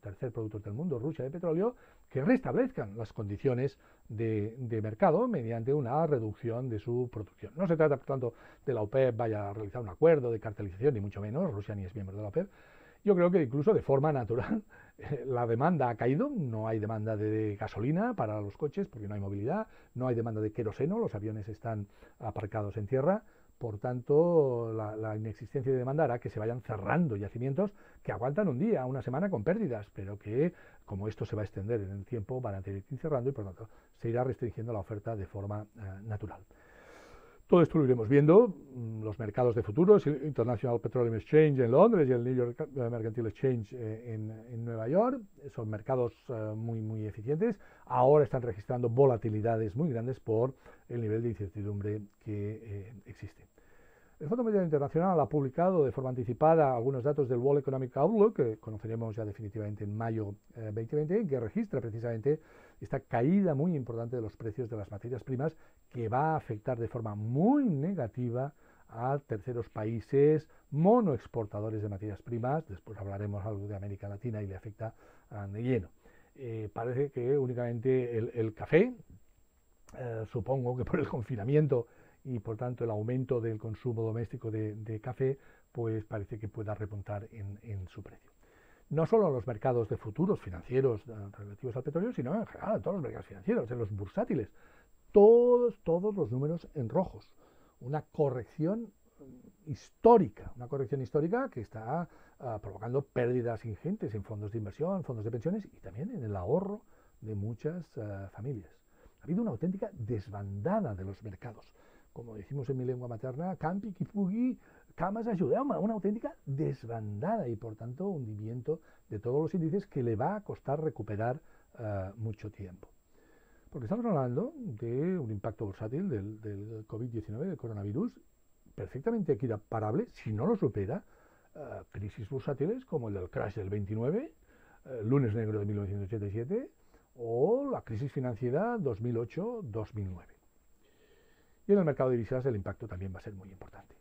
tercer productor del mundo, Rusia, de petróleo, que restablezcan las condiciones de mercado mediante una reducción de su producción. No se trata, por tanto, de la OPEP vaya a realizar un acuerdo de cartelización, ni mucho menos, Rusia ni es miembro de la OPEP, Yo creo que incluso de forma natural la demanda ha caído, no hay demanda de gasolina para los coches porque no hay movilidad, no hay demanda de queroseno, los aviones están aparcados en tierra, por tanto la inexistencia de demanda hará que se vayan cerrando yacimientos que aguantan un día, una semana con pérdidas, pero que como esto se va a extender en el tiempo van a tener que ir cerrando y por tanto se irá restringiendo la oferta de forma natural. Todo esto lo iremos viendo, los mercados de futuros, el International Petroleum Exchange en Londres y el New York Mercantile Exchange en Nueva York, son mercados muy eficientes, ahora están registrando volatilidades muy grandes por el nivel de incertidumbre que existe. El Fondo Monetario Internacional ha publicado de forma anticipada algunos datos del World Economic Outlook, que conoceremos ya definitivamente en mayo 2020, que registra precisamente esta caída muy importante de los precios de las materias primas, que va a afectar de forma muy negativa a terceros países monoexportadores de materias primas. Después hablaremos algo de América Latina y le afecta de lleno. Parece que únicamente el café, supongo que por el confinamiento y por tanto el aumento del consumo doméstico de café, pues parece que pueda repuntar en su precio. No solo en los mercados de futuros financieros relativos al petróleo, sino en general en todos los mercados financieros, en los bursátiles, todos los números en rojos. Una corrección histórica que está provocando pérdidas ingentes en fondos de inversión, fondos de pensiones y también en el ahorro de muchas familias. Ha habido una auténtica desbandada de los mercados. Como decimos en mi lengua materna, campi, kipugi, camas ayudama, una auténtica desbandada y por tanto hundimiento de todos los índices que le va a costar recuperar mucho tiempo. Porque estamos hablando de un impacto bursátil del COVID-19, del coronavirus, perfectamente equiparable, si no lo supera, crisis bursátiles como el del crash del 29, lunes negro de 1987 o la crisis financiera 2008-2009. Y en el mercado de divisas el impacto también va a ser muy importante.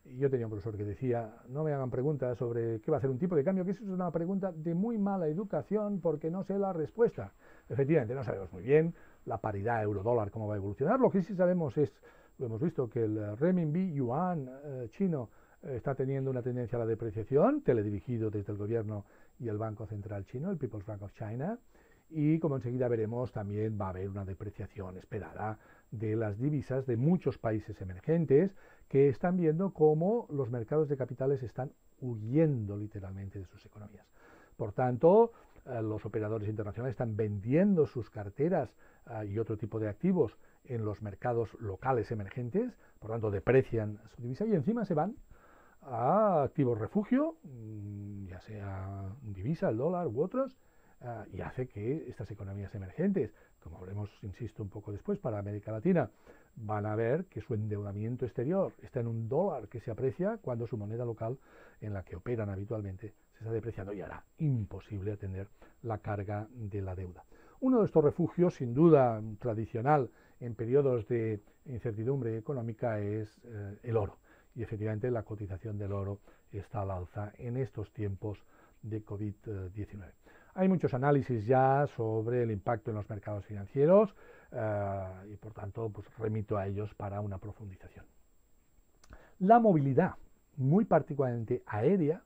Y yo tenía un profesor que decía, no me hagan preguntas sobre qué va a hacer un tipo de cambio, que eso es una pregunta de muy mala educación porque no sé la respuesta. Efectivamente, no sabemos muy bien la paridad euro-dólar, cómo va a evolucionar. Lo que sí sabemos es, lo hemos visto, que el renminbi yuan chino está teniendo una tendencia a la depreciación, teledirigido desde el gobierno y el Banco Central chino, el People's Bank of China, y como enseguida veremos, también va a haber una depreciación esperada de las divisas de muchos países emergentes que están viendo cómo los mercados de capitales están huyendo literalmente de sus economías. Por tanto, los operadores internacionales están vendiendo sus carteras y otro tipo de activos en los mercados locales emergentes, por tanto deprecian su divisa y encima se van a activos refugio, ya sea divisa, el dólar u otros, y hace que estas economías emergentes, como veremos, insisto, un poco después, para América Latina, van a ver que su endeudamiento exterior está en un dólar que se aprecia cuando su moneda local, en la que operan habitualmente, se está depreciando y hará imposible atender la carga de la deuda. Uno de estos refugios, sin duda tradicional en periodos de incertidumbre económica, es el oro. Y efectivamente la cotización del oro está al alza en estos tiempos de COVID-19. Hay muchos análisis ya sobre el impacto en los mercados financieros y por tanto pues remito a ellos para una profundización. La movilidad, muy particularmente aérea,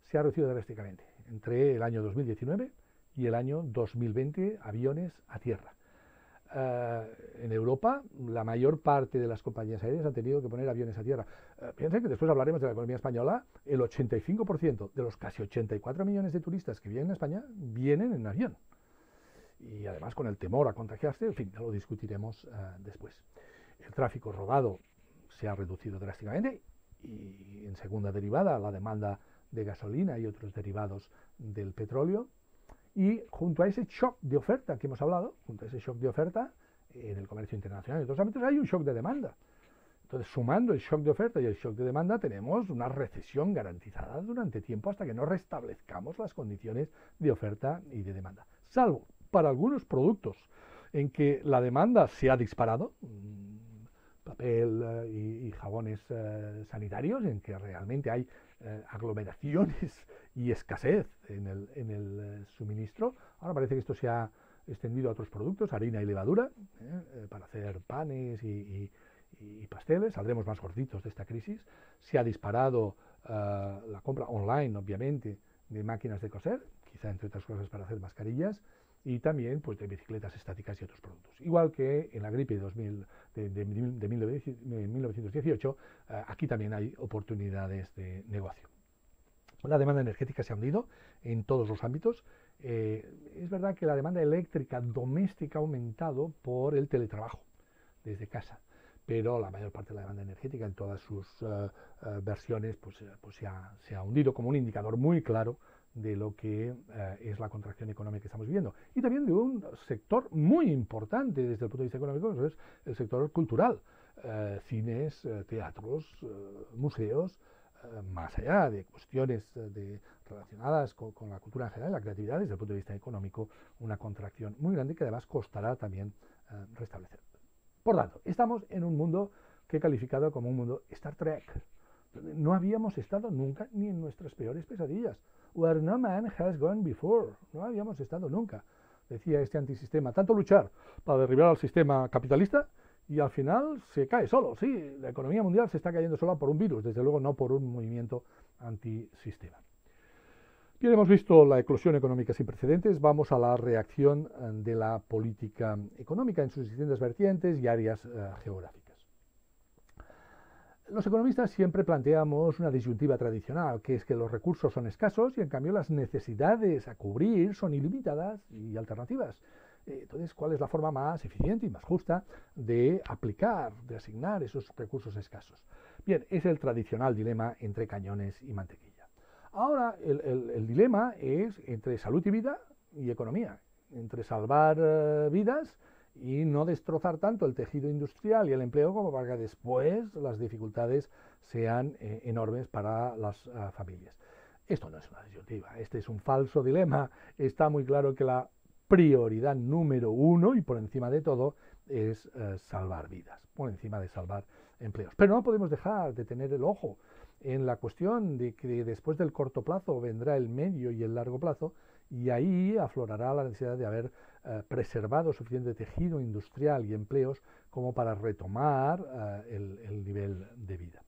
se ha reducido drásticamente entre el año 2019 y el año 2020, aviones a tierra. En Europa, la mayor parte de las compañías aéreas han tenido que poner aviones a tierra. Piensen que después hablaremos de la economía española, el 85% de los casi 84 millones de turistas que vienen a España vienen en avión. Y además con el temor a contagiarse, en fin, ya lo discutiremos después. El tráfico rodado se ha reducido drásticamente y en segunda derivada la demanda de gasolina y otros derivados del petróleo. Y junto a ese shock de oferta que hemos hablado, junto a ese shock de oferta en el comercio internacional y en otros ámbitos, hay un shock de demanda. Entonces, sumando el shock de oferta y el shock de demanda, tenemos una recesión garantizada durante tiempo hasta que no restablezcamos las condiciones de oferta y de demanda. Salvo para algunos productos en que la demanda se ha disparado, papel y jabones sanitarios, en que realmente hay aglomeraciones y escasez en el suministro. Ahora parece que esto se ha extendido a otros productos, harina y levadura, para hacer panes y pasteles. Saldremos más gorditos de esta crisis. Se ha disparado la compra online, obviamente, de máquinas de coser, quizá entre otras cosas para hacer mascarillas, y también pues, de bicicletas estáticas y otros productos. Igual que en la gripe de 1918, aquí también hay oportunidades de negocio. La demanda energética se ha hundido en todos los ámbitos. Es verdad que la demanda eléctrica doméstica ha aumentado por el teletrabajo desde casa, pero la mayor parte de la demanda energética en todas sus versiones se ha hundido como un indicador muy claro de lo que es la contracción económica que estamos viviendo. Y también de un sector muy importante desde el punto de vista económico, que es el sector cultural. Cines, teatros, museos, más allá de cuestiones relacionadas con la cultura en general, la creatividad, desde el punto de vista económico, una contracción muy grande que además costará también restablecer. Por tanto, estamos en un mundo que he calificado como un mundo Star Trek. No habíamos estado nunca ni en nuestras peores pesadillas. Where no man has gone before. No habíamos estado nunca, decía este antisistema. Tanto luchar para derribar al sistema capitalista y al final se cae solo. Sí, la economía mundial se está cayendo sola por un virus, desde luego no por un movimiento antisistema. Bien, hemos visto la eclosión económica sin precedentes, vamos a la reacción de la política económica en sus distintas vertientes y áreas geográficas. Los economistas siempre planteamos una disyuntiva tradicional, que es que los recursos son escasos y en cambio las necesidades a cubrir son ilimitadas y alternativas. Entonces, ¿cuál es la forma más eficiente y más justa de aplicar, de asignar esos recursos escasos? Bien, es el tradicional dilema entre cañones y mantequilla. Ahora, el dilema es entre salud y vida y economía, entre salvar vidas y no destrozar tanto el tejido industrial y el empleo como para que después las dificultades sean enormes para las familias. Esto no es una disyuntiva, este es un falso dilema. Está muy claro que la prioridad número uno y por encima de todo es salvar vidas, por encima de salvar empleos. Pero no podemos dejar de tener el ojo en la cuestión de que después del corto plazo vendrá el medio y el largo plazo, y ahí aflorará la necesidad de haber preservado suficiente tejido industrial y empleos como para retomar el nivel de vida.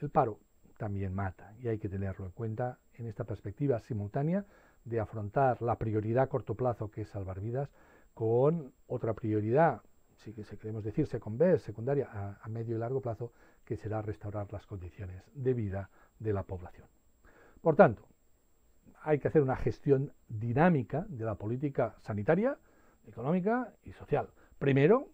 El paro también mata y hay que tenerlo en cuenta en esta perspectiva simultánea de afrontar la prioridad a corto plazo, que es salvar vidas, con otra prioridad, si queremos decir secundaria a medio y largo plazo, que será restaurar las condiciones de vida de la población. Por tanto, hay que hacer una gestión dinámica de la política sanitaria, económica y social. Primero,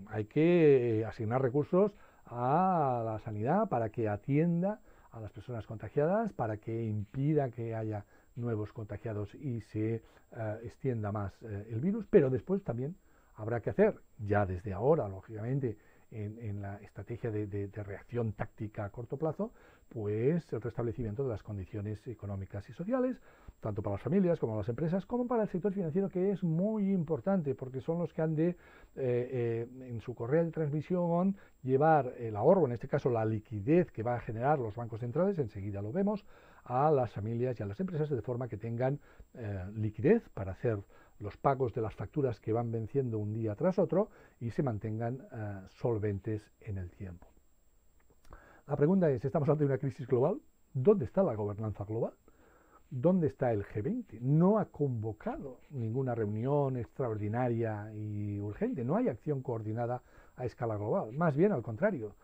hay que asignar recursos a la sanidad para que atienda a las personas contagiadas, para que impida que haya nuevos contagiados y se extienda más el virus, pero después también habrá que hacer, ya desde ahora, lógicamente, en la estrategia de reacción táctica a corto plazo, pues el restablecimiento de las condiciones económicas y sociales, tanto para las familias como las empresas, como para el sector financiero, que es muy importante, porque son los que han de, en su correa de transmisión, llevar el ahorro, en este caso la liquidez que va a generar los bancos centrales, enseguida lo vemos, a las familias y a las empresas, de forma que tengan liquidez para hacer los pagos de las facturas que van venciendo un día tras otro y se mantengan solventes en el tiempo. La pregunta es, ¿estamos ante una crisis global? ¿Dónde está la gobernanza global? ¿Dónde está el G20? No ha convocado ninguna reunión extraordinaria y urgente, no hay acción coordinada a escala global, más bien al contrario.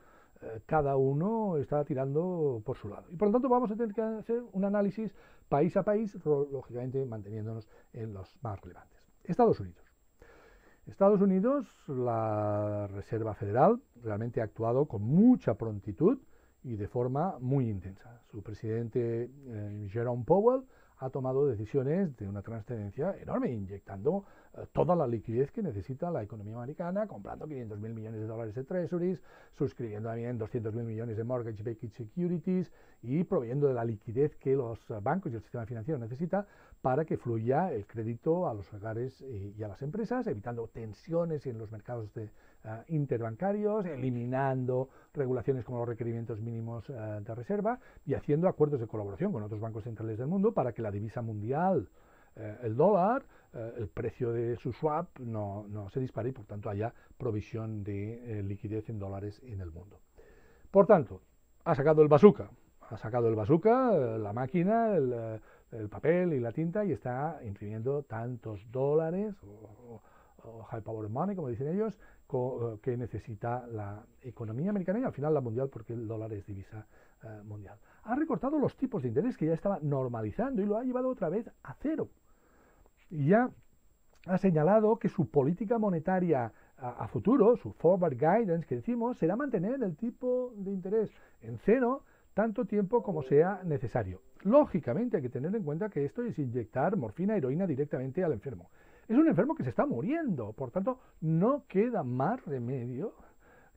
Cada uno está tirando por su lado. Y por lo tanto vamos a tener que hacer un análisis país a país, lógicamente manteniéndonos en los más relevantes. Estados Unidos. Estados Unidos, la Reserva Federal, realmente ha actuado con mucha prontitud y de forma muy intensa. Su presidente Jerome Powell ha tomado decisiones de una trascendencia enorme, inyectando toda la liquidez que necesita la economía americana, comprando 500.000 millones de dólares de treasuries, suscribiendo también 200.000 millones de mortgage-backed securities y proveyendo de la liquidez que los bancos y el sistema financiero necesita para que fluya el crédito a los hogares y a las empresas, evitando tensiones en los mercados interbancarios, eliminando regulaciones como los requerimientos mínimos de reserva y haciendo acuerdos de colaboración con otros bancos centrales del mundo para que la divisa mundial, el dólar, el precio de su swap no se dispare y por tanto haya provisión de liquidez en dólares en el mundo. Por tanto, ha sacado el bazooka, ha sacado el bazooka, la máquina, el papel y la tinta y está imprimiendo tantos dólares o high power money, como dicen ellos, que necesita la economía americana y al final la mundial, porque el dólar es divisa mundial. Ha recortado los tipos de interés que ya estaba normalizando y lo ha llevado otra vez a cero. Y ya ha señalado que su política monetaria a futuro, su forward guidance que decimos, será mantener el tipo de interés en cero tanto tiempo como sea necesario. Lógicamente hay que tener en cuenta que esto es inyectar morfina, heroína directamente al enfermo. Es un enfermo que se está muriendo, por tanto no queda más remedio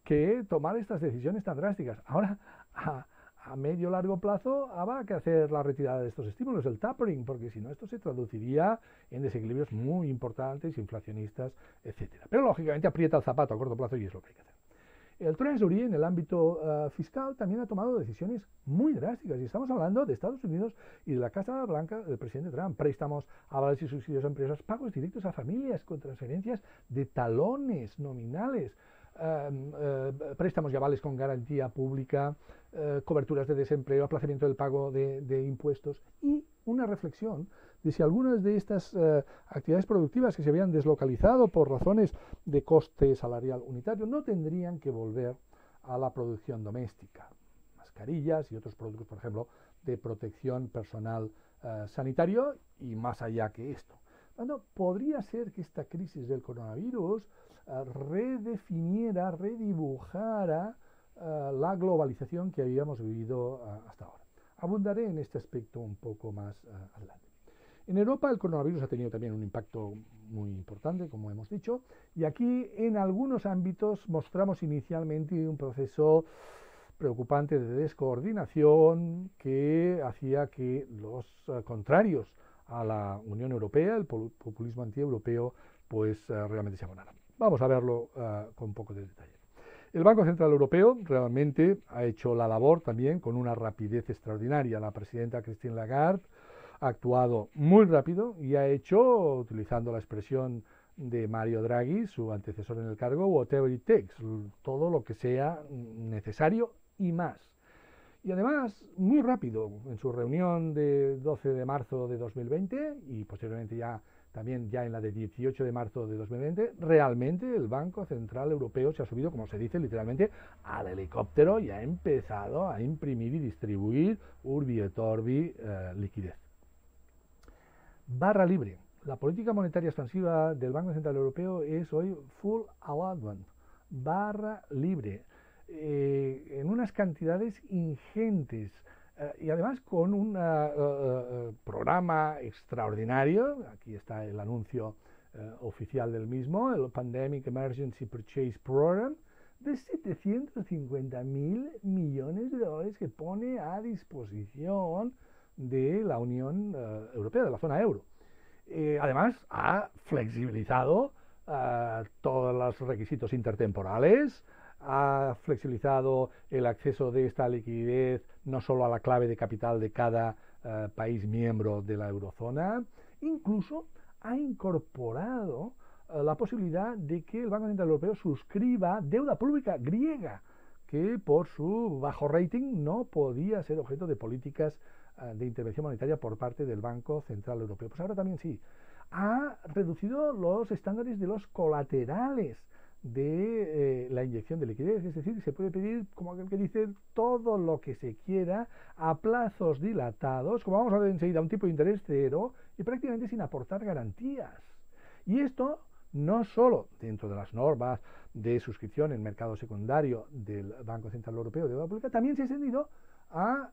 que tomar estas decisiones tan drásticas. Ahora, a medio largo plazo habrá que hacer la retirada de estos estímulos, el tapering, porque si no esto se traduciría en desequilibrios muy importantes, inflacionistas, etcétera. Pero lógicamente aprieta el zapato a corto plazo y es lo que hay que hacer. El Treasury en el ámbito fiscal también ha tomado decisiones muy drásticas y estamos hablando de Estados Unidos y de la Casa Blanca del presidente Trump. Préstamos, avales y subsidios a empresas, pagos directos a familias con transferencias de talones nominales, préstamos y avales con garantía pública, coberturas de desempleo, aplazamiento del pago de impuestos y una reflexión de si algunas de estas actividades productivas que se habían deslocalizado por razones de coste salarial unitario no tendrían que volver a la producción doméstica. Mascarillas y otros productos, por ejemplo, de protección personal sanitario y más allá que esto. Bueno, podría ser que esta crisis del coronavirus redefiniera, redibujara la globalización que habíamos vivido hasta ahora. Abundaré en este aspecto un poco más adelante. En Europa el coronavirus ha tenido también un impacto muy importante, como hemos dicho, y aquí en algunos ámbitos mostramos inicialmente un proceso preocupante de descoordinación que hacía que los contrarios a la Unión Europea, el populismo antieuropeo, pues realmente se abonaran. Vamos a verlo con un poco de detalle. El Banco Central Europeo realmente ha hecho la labor también con una rapidez extraordinaria. La presidenta Christine Lagarde ha actuado muy rápido y ha hecho, utilizando la expresión de Mario Draghi, su antecesor en el cargo, whatever it takes, todo lo que sea necesario y más. Y además, muy rápido, en su reunión de 12 de marzo de 2020 y posteriormente también en la de 18 de marzo de 2020, realmente el Banco Central Europeo se ha subido, como se dice literalmente, al helicóptero y ha empezado a imprimir y distribuir urbi et orbi liquidez. Barra libre. La política monetaria expansiva del Banco Central Europeo es hoy full allowance, barra libre, en unas cantidades ingentes y además con un programa extraordinario. Aquí está el anuncio oficial del mismo, el Pandemic Emergency Purchase Program, de 750.000 millones de dólares que pone a disposición de la Unión Europea, de la zona euro. Además, ha flexibilizado todos los requisitos intertemporales, ha flexibilizado el acceso de esta liquidez no solo a la clave de capital de cada país miembro de la eurozona, incluso ha incorporado la posibilidad de que el Banco Central Europeo suscriba deuda pública griega, que por su bajo rating no podía ser objeto de políticas de intervención monetaria por parte del Banco Central Europeo. Pues ahora también sí. Ha reducido los estándares de los colaterales de la inyección de liquidez, es decir, se puede pedir, como aquel que dice, todo lo que se quiera a plazos dilatados, como vamos a ver enseguida, un tipo de interés cero y prácticamente sin aportar garantías. Y esto no solo dentro de las normas de suscripción en mercado secundario del Banco Central Europeo de deuda pública, también se ha extendido a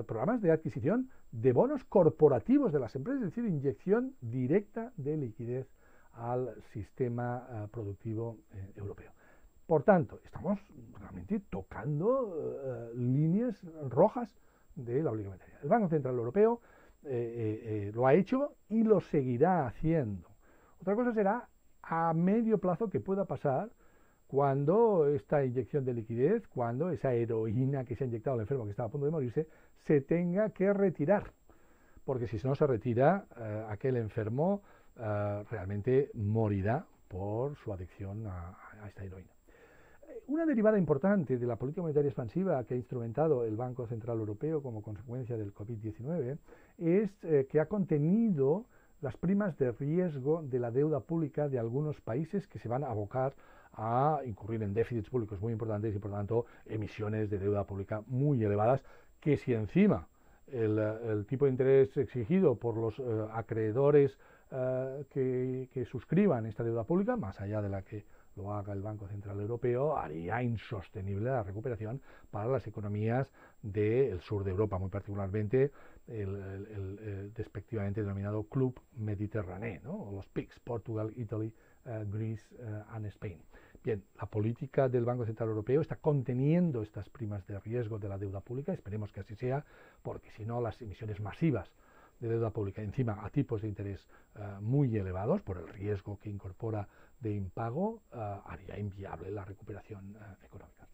programas de adquisición de bonos corporativos de las empresas, es decir, inyección directa de liquidez al sistema productivo europeo. Por tanto, estamos realmente tocando líneas rojas de la política monetaria. El Banco Central Europeo lo ha hecho y lo seguirá haciendo. Otra cosa será a medio plazo que pueda pasar cuando esta inyección de liquidez, cuando esa heroína que se ha inyectado al enfermo que estaba a punto de morirse, se tenga que retirar. Porque si no se retira, aquel enfermo realmente morirá por su adicción a esta heroína. Una derivada importante de la política monetaria expansiva que ha instrumentado el Banco Central Europeo como consecuencia del COVID-19 es que ha contenido las primas de riesgo de la deuda pública de algunos países que se van a abocar a incurrir en déficits públicos muy importantes y por tanto emisiones de deuda pública muy elevadas, que si encima el tipo de interés exigido por los acreedores que suscriban esta deuda pública, más allá de la que lo haga el Banco Central Europeo, haría insostenible la recuperación para las economías del sur de Europa, muy particularmente el despectivamente denominado Club Mediterráneo, ¿no? O los PIGS, Portugal, Italy, Greece and Spain. Bien, la política del Banco Central Europeo está conteniendo estas primas de riesgo de la deuda pública, esperemos que así sea, porque si no las emisiones masivas de deuda pública, encima a tipos de interés muy elevados por el riesgo que incorpora de impago, haría inviable la recuperación económica.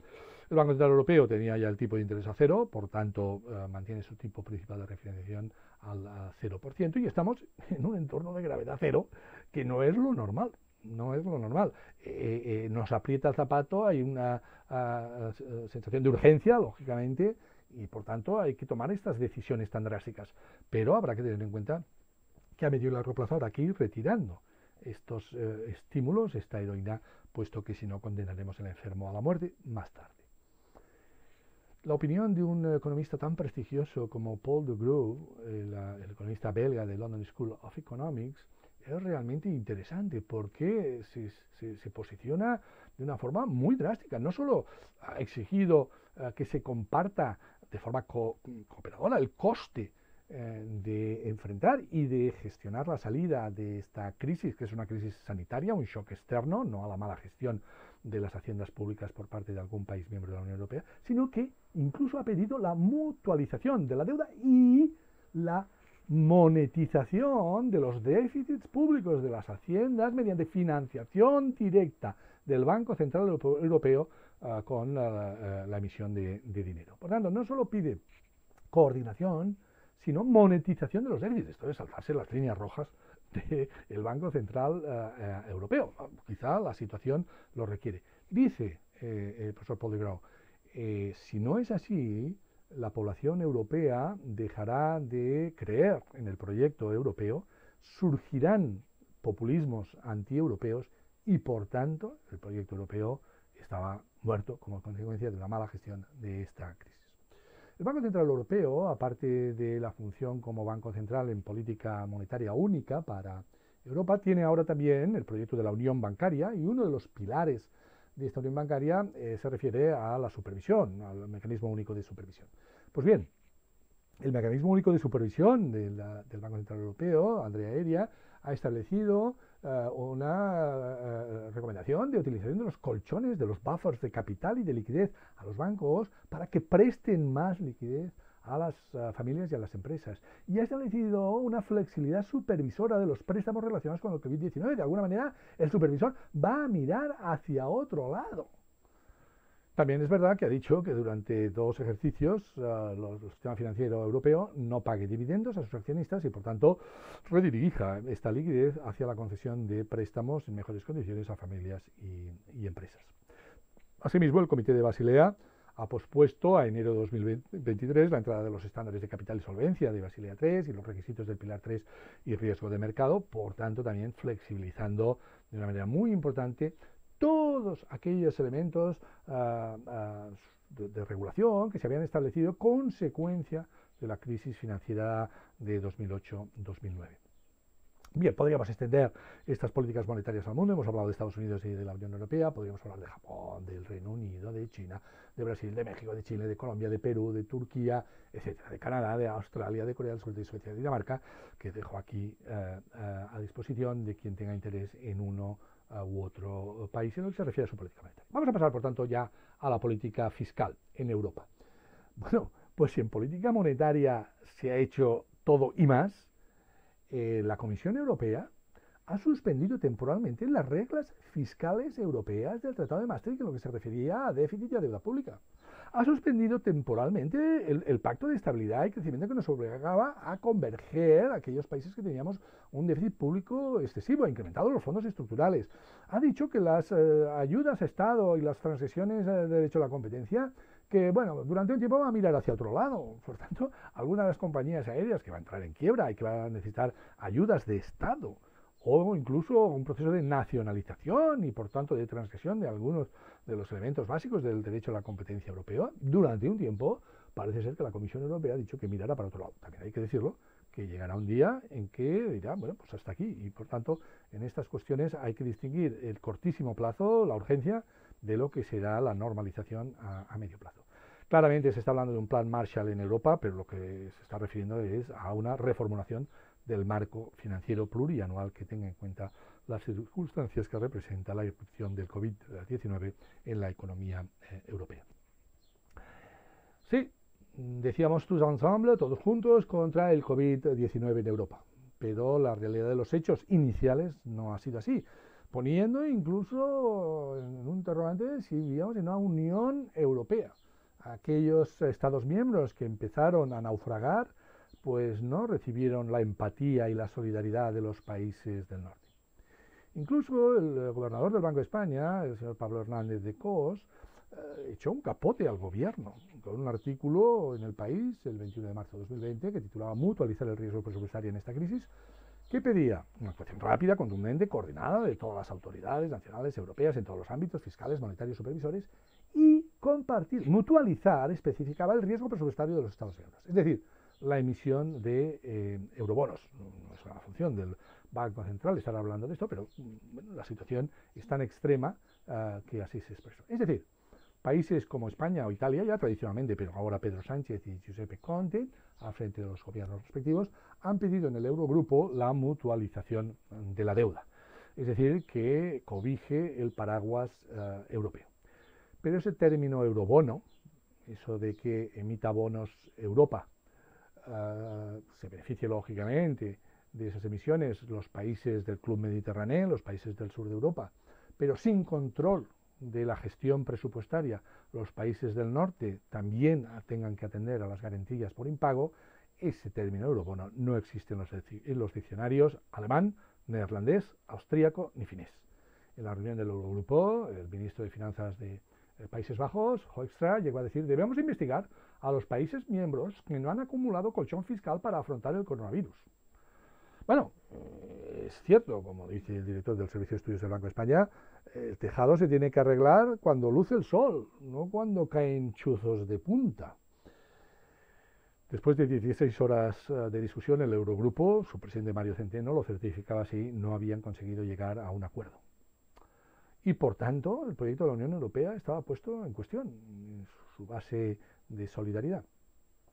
El Banco Central Europeo tenía ya el tipo de interés a cero, por tanto mantiene su tipo principal de refinanciación al 0%, y estamos en un entorno de gravedad cero que no es lo normal. No es lo normal. Nos aprieta el zapato, hay una sensación de urgencia, lógicamente, y por tanto hay que tomar estas decisiones tan drásticas. Pero habrá que tener en cuenta que a medio y largo plazo habrá que ir retirando estos estímulos, esta heroína, puesto que si no condenaremos al enfermo a la muerte más tarde. La opinión de un economista tan prestigioso como Paul de Groof, el economista belga de London School of Economics, es realmente interesante porque se posiciona de una forma muy drástica. No solo ha exigido que se comparta de forma cooperadora el coste de enfrentar y de gestionar la salida de esta crisis, que es una crisis sanitaria, un shock externo, no a la mala gestión de las haciendas públicas por parte de algún país miembro de la Unión Europea, sino que incluso ha pedido la mutualización de la deuda y la monetización de los déficits públicos de las haciendas mediante financiación directa del Banco Central Europeo con la emisión de dinero. Por tanto, no solo pide coordinación, sino monetización de los déficits. Esto es saltarse las líneas rojas del Banco Central Europeo. Quizá la situación lo requiere. Dice el profesor Paul de Groof, si no es así, la población europea dejará de creer en el proyecto europeo, surgirán populismos antieuropeos y, por tanto, el proyecto europeo estaba muerto como consecuencia de una mala gestión de esta crisis. El Banco Central Europeo, aparte de la función como Banco Central en política monetaria única para Europa, tiene ahora también el proyecto de la Unión Bancaria, y uno de los pilares de esta unión bancaria se refiere a la supervisión, al mecanismo único de supervisión. Pues bien, el mecanismo único de supervisión del Banco Central Europeo, Andrea Enria, ha establecido una recomendación de utilización de los colchones, de los buffers de capital y de liquidez a los bancos para que presten más liquidez a las familias y a las empresas. Y ha establecido una flexibilidad supervisora de los préstamos relacionados con el COVID-19. De alguna manera, el supervisor va a mirar hacia otro lado. También es verdad que ha dicho que durante 2 ejercicios el sistema financiero europeo no pague dividendos a sus accionistas y, por tanto, redirija esta liquidez hacia la concesión de préstamos en mejores condiciones a familias y empresas. Asimismo, el Comité de Basilea ha pospuesto a enero de 2023 la entrada de los estándares de capital y solvencia de Basilea III y los requisitos del Pilar III y riesgo de mercado, por tanto también flexibilizando de una manera muy importante todos aquellos elementos de regulación que se habían establecido consecuencia de la crisis financiera de 2008-2009. Bien, podríamos extender estas políticas monetarias al mundo. Hemos hablado de Estados Unidos y de la Unión Europea, podríamos hablar de Japón, del Reino Unido, de China, de Brasil, de México, de Chile, de Colombia, de Perú, de Turquía, etcétera, de Canadá, de Australia, de Corea del Sur, de Suecia, de Dinamarca, que dejo aquí a disposición de quien tenga interés en uno u otro país en lo que se refiere a su política monetaria. Vamos a pasar, por tanto, ya a la política fiscal en Europa. Bueno, pues si en política monetaria se ha hecho todo y más, la Comisión Europea ha suspendido temporalmente las reglas fiscales europeas del Tratado de Maastricht en lo que se refería a déficit y a deuda pública. Ha suspendido temporalmente el pacto de estabilidad y crecimiento que nos obligaba a converger a aquellos países que teníamos un déficit público excesivo, ha incrementado los fondos estructurales. Ha dicho que las ayudas a Estado y las transgresiones de derecho a la competencia, que bueno, durante un tiempo va a mirar hacia otro lado. Por tanto, algunas de las compañías aéreas que van a entrar en quiebra y que van a necesitar ayudas de Estado, o incluso un proceso de nacionalización y por tanto de transgresión de algunos de los elementos básicos del derecho a la competencia europeo, durante un tiempo parece ser que la Comisión Europea ha dicho que mirará para otro lado. También hay que decirlo, que llegará un día en que dirá, bueno, pues hasta aquí, y por tanto en estas cuestiones hay que distinguir el cortísimo plazo, la urgencia, de lo que será la normalización a medio plazo. Claramente se está hablando de un plan Marshall en Europa, pero lo que se está refiriendo es a una reformulación del marco financiero plurianual que tenga en cuenta las circunstancias que representa la irrupción del COVID-19 en la economía europea. Sí, decíamos tous ensemble, todos juntos, contra el COVID-19 en Europa, pero la realidad de los hechos iniciales no ha sido así, poniendo incluso en un interrogante si vivíamos en una Unión Europea. Aquellos Estados miembros que empezaron a naufragar pues no recibieron la empatía y la solidaridad de los países del norte. Incluso el gobernador del Banco de España, el señor Pablo Hernández de Cos, echó un capote al gobierno con un artículo en El País, el 21 de marzo de 2020, que titulaba Mutualizar el riesgo presupuestario en esta crisis, que pedía una actuación rápida, contundente, coordinada de todas las autoridades nacionales, europeas, en todos los ámbitos, fiscales, monetarios, supervisores, y compartir, mutualizar, especificaba el riesgo presupuestario de los Estados miembros. Es decir, la emisión de eurobonos. No es una función del Banco Central estar hablando de esto, pero bueno, la situación es tan extrema que así se expresó. Es decir, países como España o Italia, ya tradicionalmente, pero ahora Pedro Sánchez y Giuseppe Conte, al frente de los gobiernos respectivos, han pedido en el Eurogrupo la mutualización de la deuda. Es decir, que cobije el paraguas europeo. Pero ese término eurobono, eso de que emita bonos Europa, se beneficie lógicamente de esas emisiones los países del Club Mediterráneo, los países del sur de Europa, pero sin control de la gestión presupuestaria, los países del norte también tengan que atender a las garantías por impago, ese término eurobono no existe en los diccionarios alemán, neerlandés, austríaco ni finés. En la reunión del Eurogrupo, el ministro de Finanzas de Países Bajos, Hoekstra, llegó a decir: debemos investigar a los países miembros que no han acumulado colchón fiscal para afrontar el coronavirus. Bueno, es cierto, como dice el director del Servicio de Estudios del Banco de España, el tejado se tiene que arreglar cuando luce el sol, no cuando caen chuzos de punta. Después de 16 horas de discusión, el Eurogrupo, su presidente Mario Centeno, lo certificaba así, no habían conseguido llegar a un acuerdo. Y por tanto, el proyecto de la Unión Europea estaba puesto en cuestión, su base de solidaridad.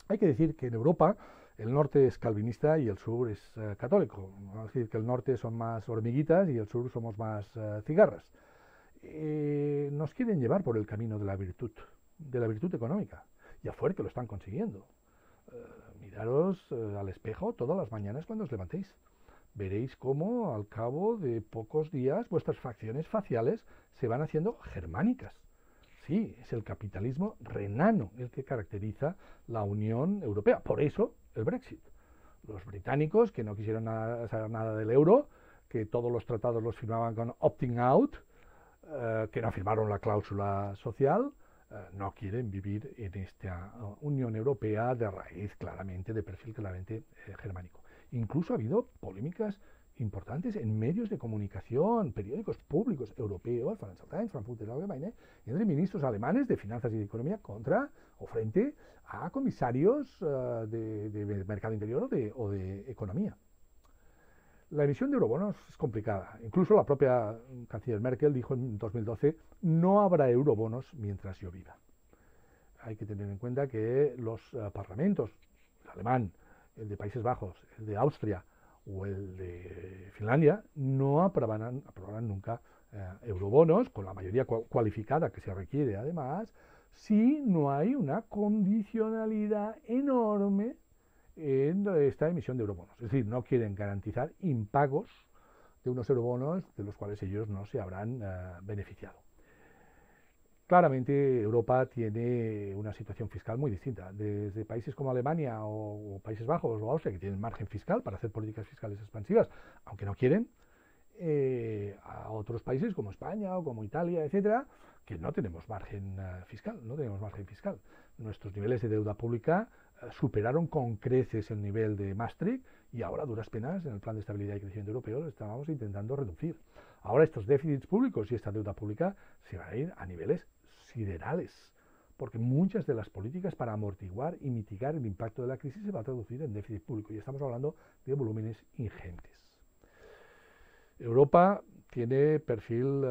Hay que decir que en Europa el norte es calvinista y el sur es católico. Vamos a decir que el norte son más hormiguitas y el sur somos más cigarras. Nos quieren llevar por el camino de la virtud económica. Ya fue que lo están consiguiendo. Miraros al espejo todas las mañanas cuando os levantéis. Veréis cómo al cabo de pocos días vuestras facciones faciales se van haciendo germánicas. Sí, es el capitalismo renano el que caracteriza la Unión Europea. Por eso el Brexit. Los británicos, que no quisieron saber nada del euro, que todos los tratados los firmaban con opting out, que no firmaron la cláusula social, no quieren vivir en esta Unión Europea de raíz claramente, de perfil claramente germánico. Incluso ha habido polémicas importantes en medios de comunicación, periódicos públicos europeos, Financial Times, Frankfurter Allgemeine, entre ministros alemanes de finanzas y de economía contra o frente a comisarios de mercado interior o de economía. La emisión de eurobonos es complicada. Incluso la propia canciller Merkel dijo en 2012: no habrá eurobonos mientras yo viva. Hay que tener en cuenta que los parlamentos, el alemán, el de Países Bajos, el de Austria o el de Finlandia, no aprobarán nunca eurobonos con la mayoría cualificada que se requiere además, si no hay una condicionalidad enorme en esta emisión de eurobonos. Es decir, no quieren garantizar impagos de unos eurobonos de los cuales ellos no se habrán beneficiado. Claramente Europa tiene una situación fiscal muy distinta. Desde países como Alemania o Países Bajos o Austria, que tienen margen fiscal para hacer políticas fiscales expansivas, aunque no quieren, a otros países como España o como Italia, etcétera, que no tenemos margen fiscal, no tenemos margen fiscal. Nuestros niveles de deuda pública superaron con creces el nivel de Maastricht y ahora, a duras penas, en el Plan de Estabilidad y Crecimiento Europeo lo estábamos intentando reducir. Ahora estos déficits públicos y esta deuda pública se van a ir a niveles siderales, porque muchas de las políticas para amortiguar y mitigar el impacto de la crisis se va a traducir en déficit público y estamos hablando de volúmenes ingentes. Europa tiene perfil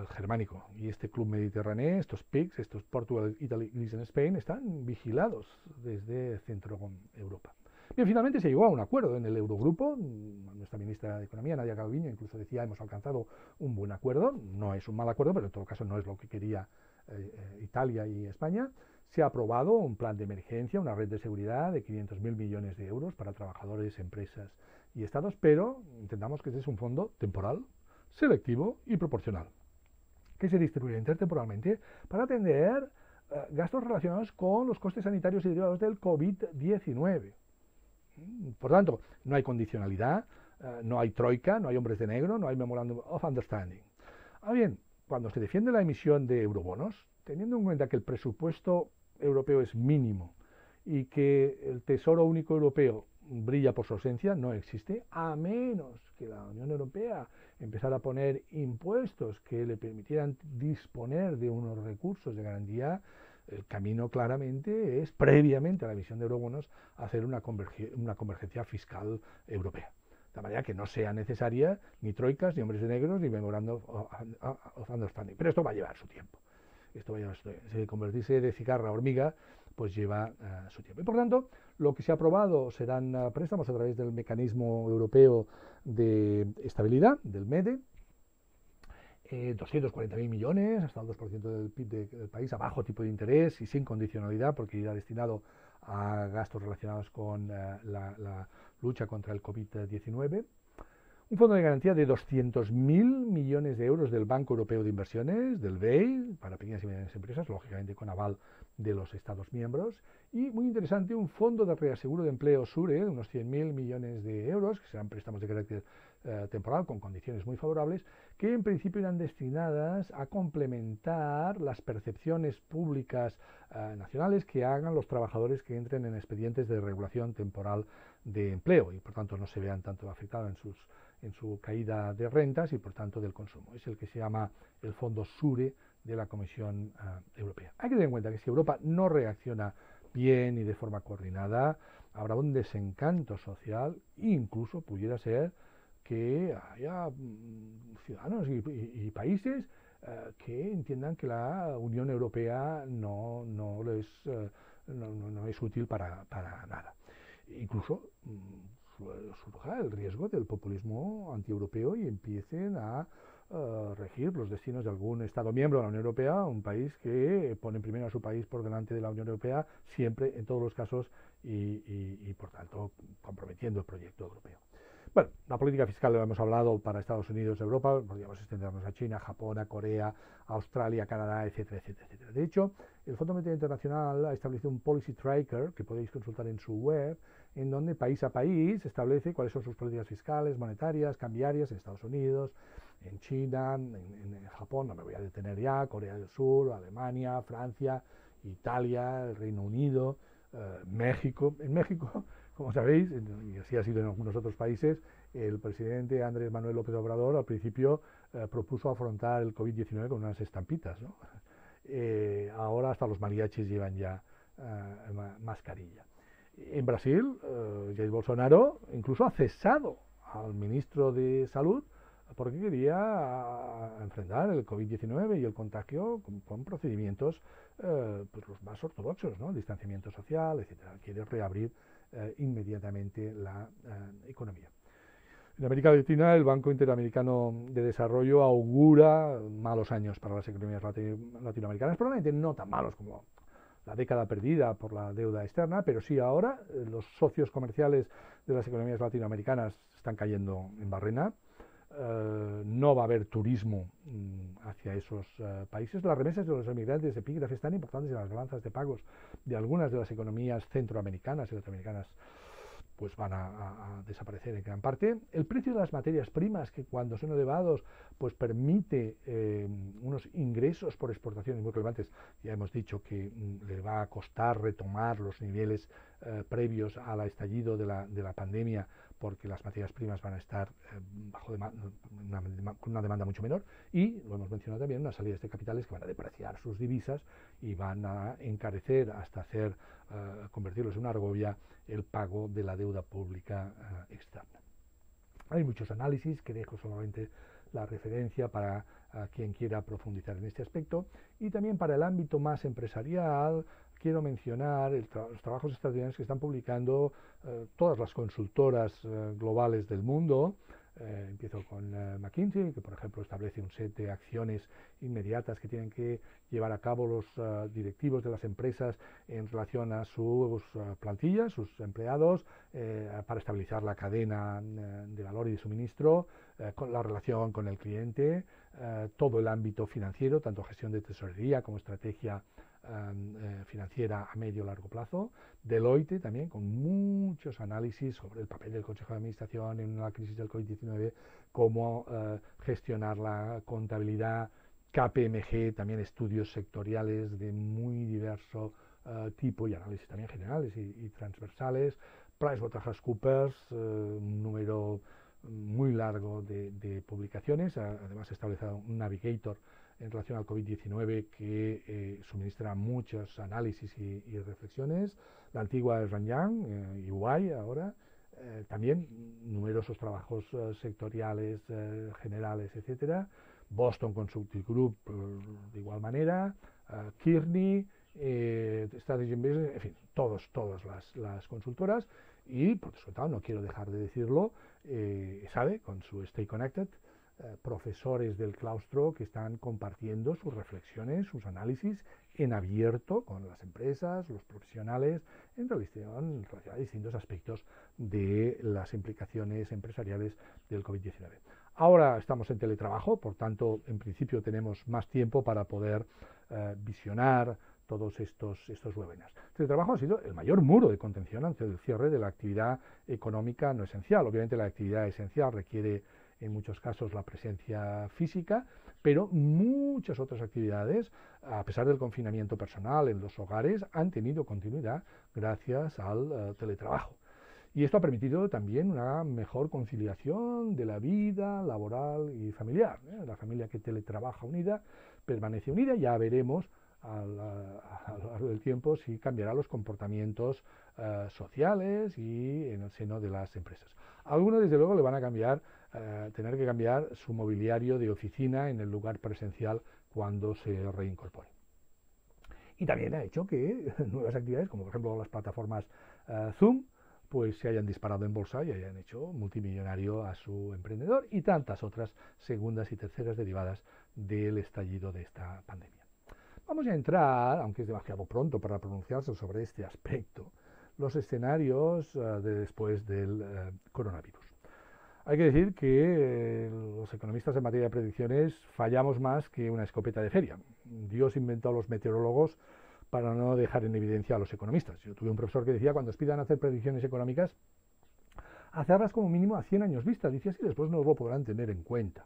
germánico y este club mediterráneo, estos PIGS, estos Portugal, Italy, Greece and Spain, están vigilados desde Centro Europa. Bien, finalmente se llegó a un acuerdo en el Eurogrupo. Nuestra ministra de Economía, Nadia Calviño, incluso decía hemos alcanzado un buen acuerdo. No es un mal acuerdo, pero en todo caso no es lo que quería Italia y España. Se ha aprobado un plan de emergencia, una red de seguridad de 500.000 millones de euros para trabajadores, empresas y estados, pero entendamos que este es un fondo temporal, selectivo y proporcional, que se distribuye intertemporalmente para atender gastos relacionados con los costes sanitarios y derivados del COVID-19. Por tanto, no hay condicionalidad, no hay troika, no hay hombres de negro, no hay memorandum of understanding. Ahora bien, cuando se defiende la emisión de eurobonos, teniendo en cuenta que el presupuesto europeo es mínimo y que el Tesoro Único Europeo brilla por su ausencia, no existe, a menos que la Unión Europea empezara a poner impuestos que le permitieran disponer de unos recursos de garantía. El camino claramente es, previamente a la emisión de eurobonos, hacer una convergencia fiscal europea. De manera que no sea necesaria ni troicas, ni hombres de negros, ni memorandum of understanding. Pero esto va a llevar su tiempo. Esto va a llevar su tiempo. Si convertirse de cigarra a hormiga, pues lleva su tiempo. Y por tanto, lo que se ha aprobado serán préstamos a través del Mecanismo Europeo de Estabilidad, del MEDE, 240.000 millones, hasta el 2% del PIB del país, a bajo tipo de interés y sin condicionalidad, porque irá destinado a gastos relacionados con la lucha contra el COVID-19. Un fondo de garantía de 200.000 millones de euros del Banco Europeo de Inversiones, del BEI, para pequeñas y medianas empresas, lógicamente con aval de los Estados miembros. Y muy interesante, un fondo de reaseguro de empleo SURE, de unos 100.000 millones de euros, que serán préstamos de carácter temporal, con condiciones muy favorables, que en principio irán destinadas a complementar las percepciones públicas nacionales que hagan los trabajadores que entren en expedientes de regulación temporal de empleo y por tanto no se vean tanto afectados en su caída de rentas y por tanto del consumo. Es el que se llama el fondo SURE de la Comisión Europea. Hay que tener en cuenta que si Europa no reacciona bien y de forma coordinada, habrá un desencanto social e incluso pudiera ser que haya ciudadanos y países que entiendan que la Unión Europea no es útil para nada. Incluso surja el riesgo del populismo antieuropeo y empiecen a regir los destinos de algún Estado miembro de la Unión Europea, un país que pone primero a su país por delante de la Unión Europea, siempre, en todos los casos, y por tanto comprometiendo el proyecto europeo. Bueno, la política fiscal lo hemos hablado para Estados Unidos, Europa, podríamos extendernos a China, Japón, a Corea, a Australia, Canadá, etcétera, etcétera, etcétera. De hecho, el Fondo Monetario Internacional ha establecido un Policy Tracker, que podéis consultar en su web, en donde país a país establece cuáles son sus políticas fiscales, monetarias, cambiarias en Estados Unidos, en China, en Japón, no me voy a detener ya, Corea del Sur, Alemania, Francia, Italia, el Reino Unido, México. En México, como sabéis, y así ha sido en algunos otros países, el presidente Andrés Manuel López Obrador al principio propuso afrontar el COVID-19 con unas estampitas, ¿no? Ahora hasta los mariachis llevan ya mascarilla. En Brasil, Jair Bolsonaro incluso ha cesado al ministro de Salud porque quería enfrentar el COVID-19 y el contagio con procedimientos pues los más ortodoxos, ¿no? El distanciamiento social, etcétera. Quiere reabrir inmediatamente la economía. En América Latina, el Banco Interamericano de Desarrollo augura malos años para las economías latinoamericanas, probablemente no tan malos como la década perdida por la deuda externa, pero sí ahora los socios comerciales de las economías latinoamericanas están cayendo en barrena. no va a haber turismo hacia esos países. Las remesas de los emigrantes epígrafes tan importantes en las balanzas de pagos de algunas de las economías centroamericanas y latinoamericanas pues van a desaparecer en gran parte. El precio de las materias primas, que cuando son elevados, pues permite unos ingresos por exportaciones muy relevantes. Ya hemos dicho que le va a costar retomar los niveles previos al estallido de la pandemia, porque las materias primas van a estar con una demanda mucho menor, y, lo hemos mencionado también, unas salidas de capitales que van a depreciar sus divisas y van a encarecer hasta convertirlos en una argovia el pago de la deuda pública externa. Hay muchos análisis, que dejo solamente la referencia para quien quiera profundizar en este aspecto, y también para el ámbito más empresarial quiero mencionar los trabajos extraordinarios que están publicando todas las consultoras globales del mundo. Empiezo con McKinsey, que por ejemplo establece un set de acciones inmediatas que tienen que llevar a cabo los directivos de las empresas en relación a sus plantillas, sus empleados, para estabilizar la cadena de valor y de suministro, con la relación con el cliente, todo el ámbito financiero, tanto gestión de tesorería como estrategia financiera a medio y largo plazo. Deloitte también, con muchos análisis sobre el papel del Consejo de Administración en la crisis del COVID-19, cómo gestionar la contabilidad. KPMG, también estudios sectoriales de muy diverso tipo y análisis también generales y transversales. PricewaterhouseCoopers, un número muy largo de publicaciones. Además, ha establecido un navigator en relación al COVID-19 que suministra muchos análisis y reflexiones. La antigua Ernst & Young, EY ahora, también numerosos trabajos sectoriales, generales, etcétera. Boston Consulting Group, de igual manera, Kearney, Strategy Business, en fin, todas las consultoras. Y, por descontado, no quiero dejar de decirlo, SADE, con su Stay Connected, profesores del claustro que están compartiendo sus reflexiones, sus análisis en abierto con las empresas, los profesionales, en relación a distintos aspectos de las implicaciones empresariales del COVID-19. Ahora estamos en teletrabajo, por tanto, en principio tenemos más tiempo para poder visionar todos estos webinars. El teletrabajo ha sido el mayor muro de contención ante el cierre de la actividad económica no esencial. Obviamente la actividad esencial requiere en muchos casos la presencia física, pero muchas otras actividades, a pesar del confinamiento personal en los hogares, han tenido continuidad gracias al teletrabajo. Y esto ha permitido también una mejor conciliación de la vida laboral y familiar. La familia que teletrabaja unida permanece unida. Ya veremos a lo largo del tiempo si cambiará los comportamientos sociales y en el seno de las empresas. Algunos, desde luego, le van a tener que cambiar su mobiliario de oficina en el lugar presencial cuando se reincorpore. Y también ha hecho que nuevas actividades, como por ejemplo las plataformas Zoom, pues se hayan disparado en bolsa y hayan hecho multimillonario a su emprendedor, y tantas otras segundas y terceras derivadas del estallido de esta pandemia. Vamos a entrar, aunque es demasiado pronto para pronunciarse sobre este aspecto, los escenarios de después del coronavirus. Hay que decir que los economistas en materia de predicciones fallamos más que una escopeta de feria. Dios inventó a los meteorólogos para no dejar en evidencia a los economistas. Yo tuve un profesor que decía, cuando os pidan hacer predicciones económicas, hacerlas como mínimo a 100 años vista. Dice así, después no lo podrán tener en cuenta.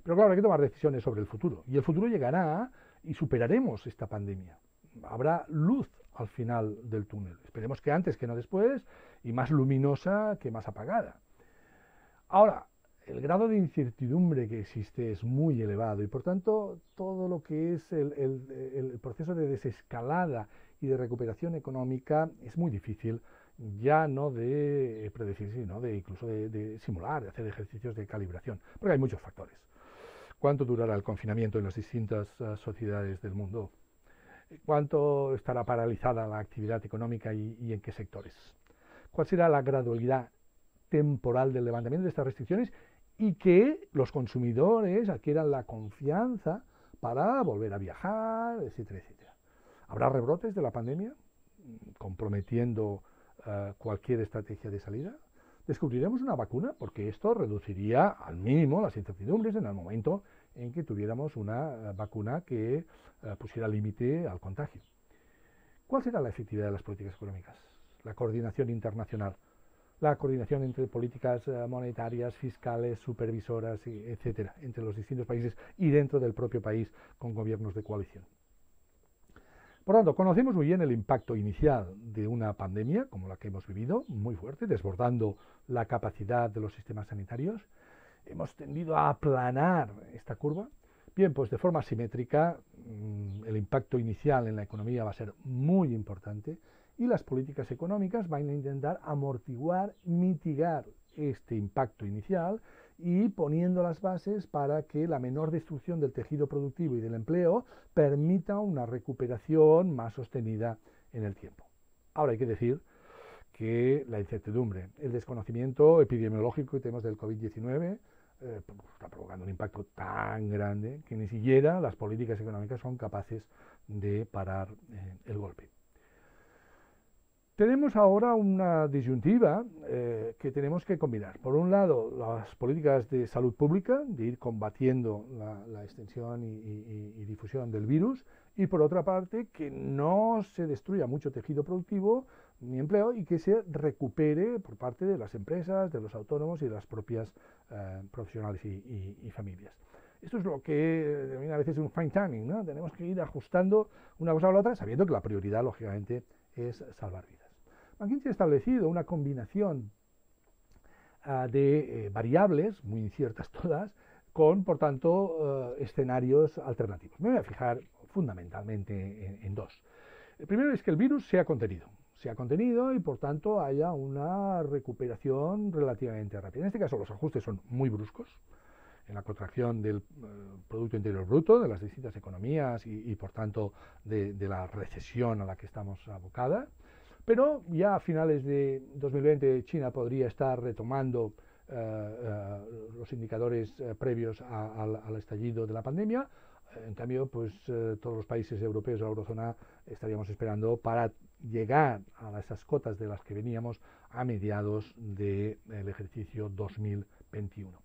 Pero claro, hay que tomar decisiones sobre el futuro. Y el futuro llegará y superaremos esta pandemia. Habrá luz al final del túnel. Esperemos que antes que no después, y más luminosa que más apagada. Ahora, el grado de incertidumbre que existe es muy elevado y, por tanto, todo lo que es el proceso de desescalada y de recuperación económica es muy difícil, ya no de predecir, sino incluso de simular, de hacer ejercicios de calibración, porque hay muchos factores. ¿Cuánto durará el confinamiento en las distintas sociedades del mundo? ¿Cuánto estará paralizada la actividad económica y en qué sectores? ¿Cuál será la gradualidad temporal del levantamiento de estas restricciones y que los consumidores adquieran la confianza para volver a viajar, etcétera, etcétera? ¿Habrá rebrotes de la pandemia comprometiendo cualquier estrategia de salida? descubriremos una vacuna, porque esto reduciría al mínimo las incertidumbres en el momento en que tuviéramos una vacuna que pusiera límite al contagio. ¿Cuál será la efectividad de las políticas económicas? La coordinación internacional, la coordinación entre políticas monetarias, fiscales, supervisoras, etcétera, entre los distintos países y dentro del propio país con gobiernos de coalición. Por tanto, conocemos muy bien el impacto inicial de una pandemia como la que hemos vivido, muy fuerte, desbordando la capacidad de los sistemas sanitarios. Hemos tendido a aplanar esta curva. Bien, pues de forma simétrica, el impacto inicial en la economía va a ser muy importante y las políticas económicas van a intentar amortiguar, mitigar este impacto inicial y poniendo las bases para que la menor destrucción del tejido productivo y del empleo permita una recuperación más sostenida en el tiempo. Ahora hay que decir que la incertidumbre, el desconocimiento epidemiológico que tenemos del COVID-19 está provocando un impacto tan grande que ni siquiera las políticas económicas son capaces de parar el golpe. Tenemos ahora una disyuntiva que tenemos que combinar. Por un lado, las políticas de salud pública, de ir combatiendo la extensión y difusión del virus, y por otra parte, que no se destruya mucho tejido productivo ni empleo y que se recupere por parte de las empresas, de los autónomos y de las propias profesionales y familias. Esto es lo que a veces es un fine tuning, ¿no? Tenemos que ir ajustando una cosa a la otra, sabiendo que la prioridad, lógicamente, es salvar vidas. McKinsey ha establecido una combinación de variables, muy inciertas todas, con, por tanto, escenarios alternativos. Me voy a fijar fundamentalmente en dos. El primero es que el virus se ha contenido y, por tanto, haya una recuperación relativamente rápida. En este caso, los ajustes son muy bruscos en la contracción del Producto Interior Bruto, de las distintas economías y por tanto, de la recesión a la que estamos abocada. Pero ya a finales de 2020 China podría estar retomando los indicadores previos al estallido de la pandemia. En cambio, pues todos los países europeos de la eurozona estaríamos esperando para llegar a esas cotas de las que veníamos a mediados del ejercicio 2021.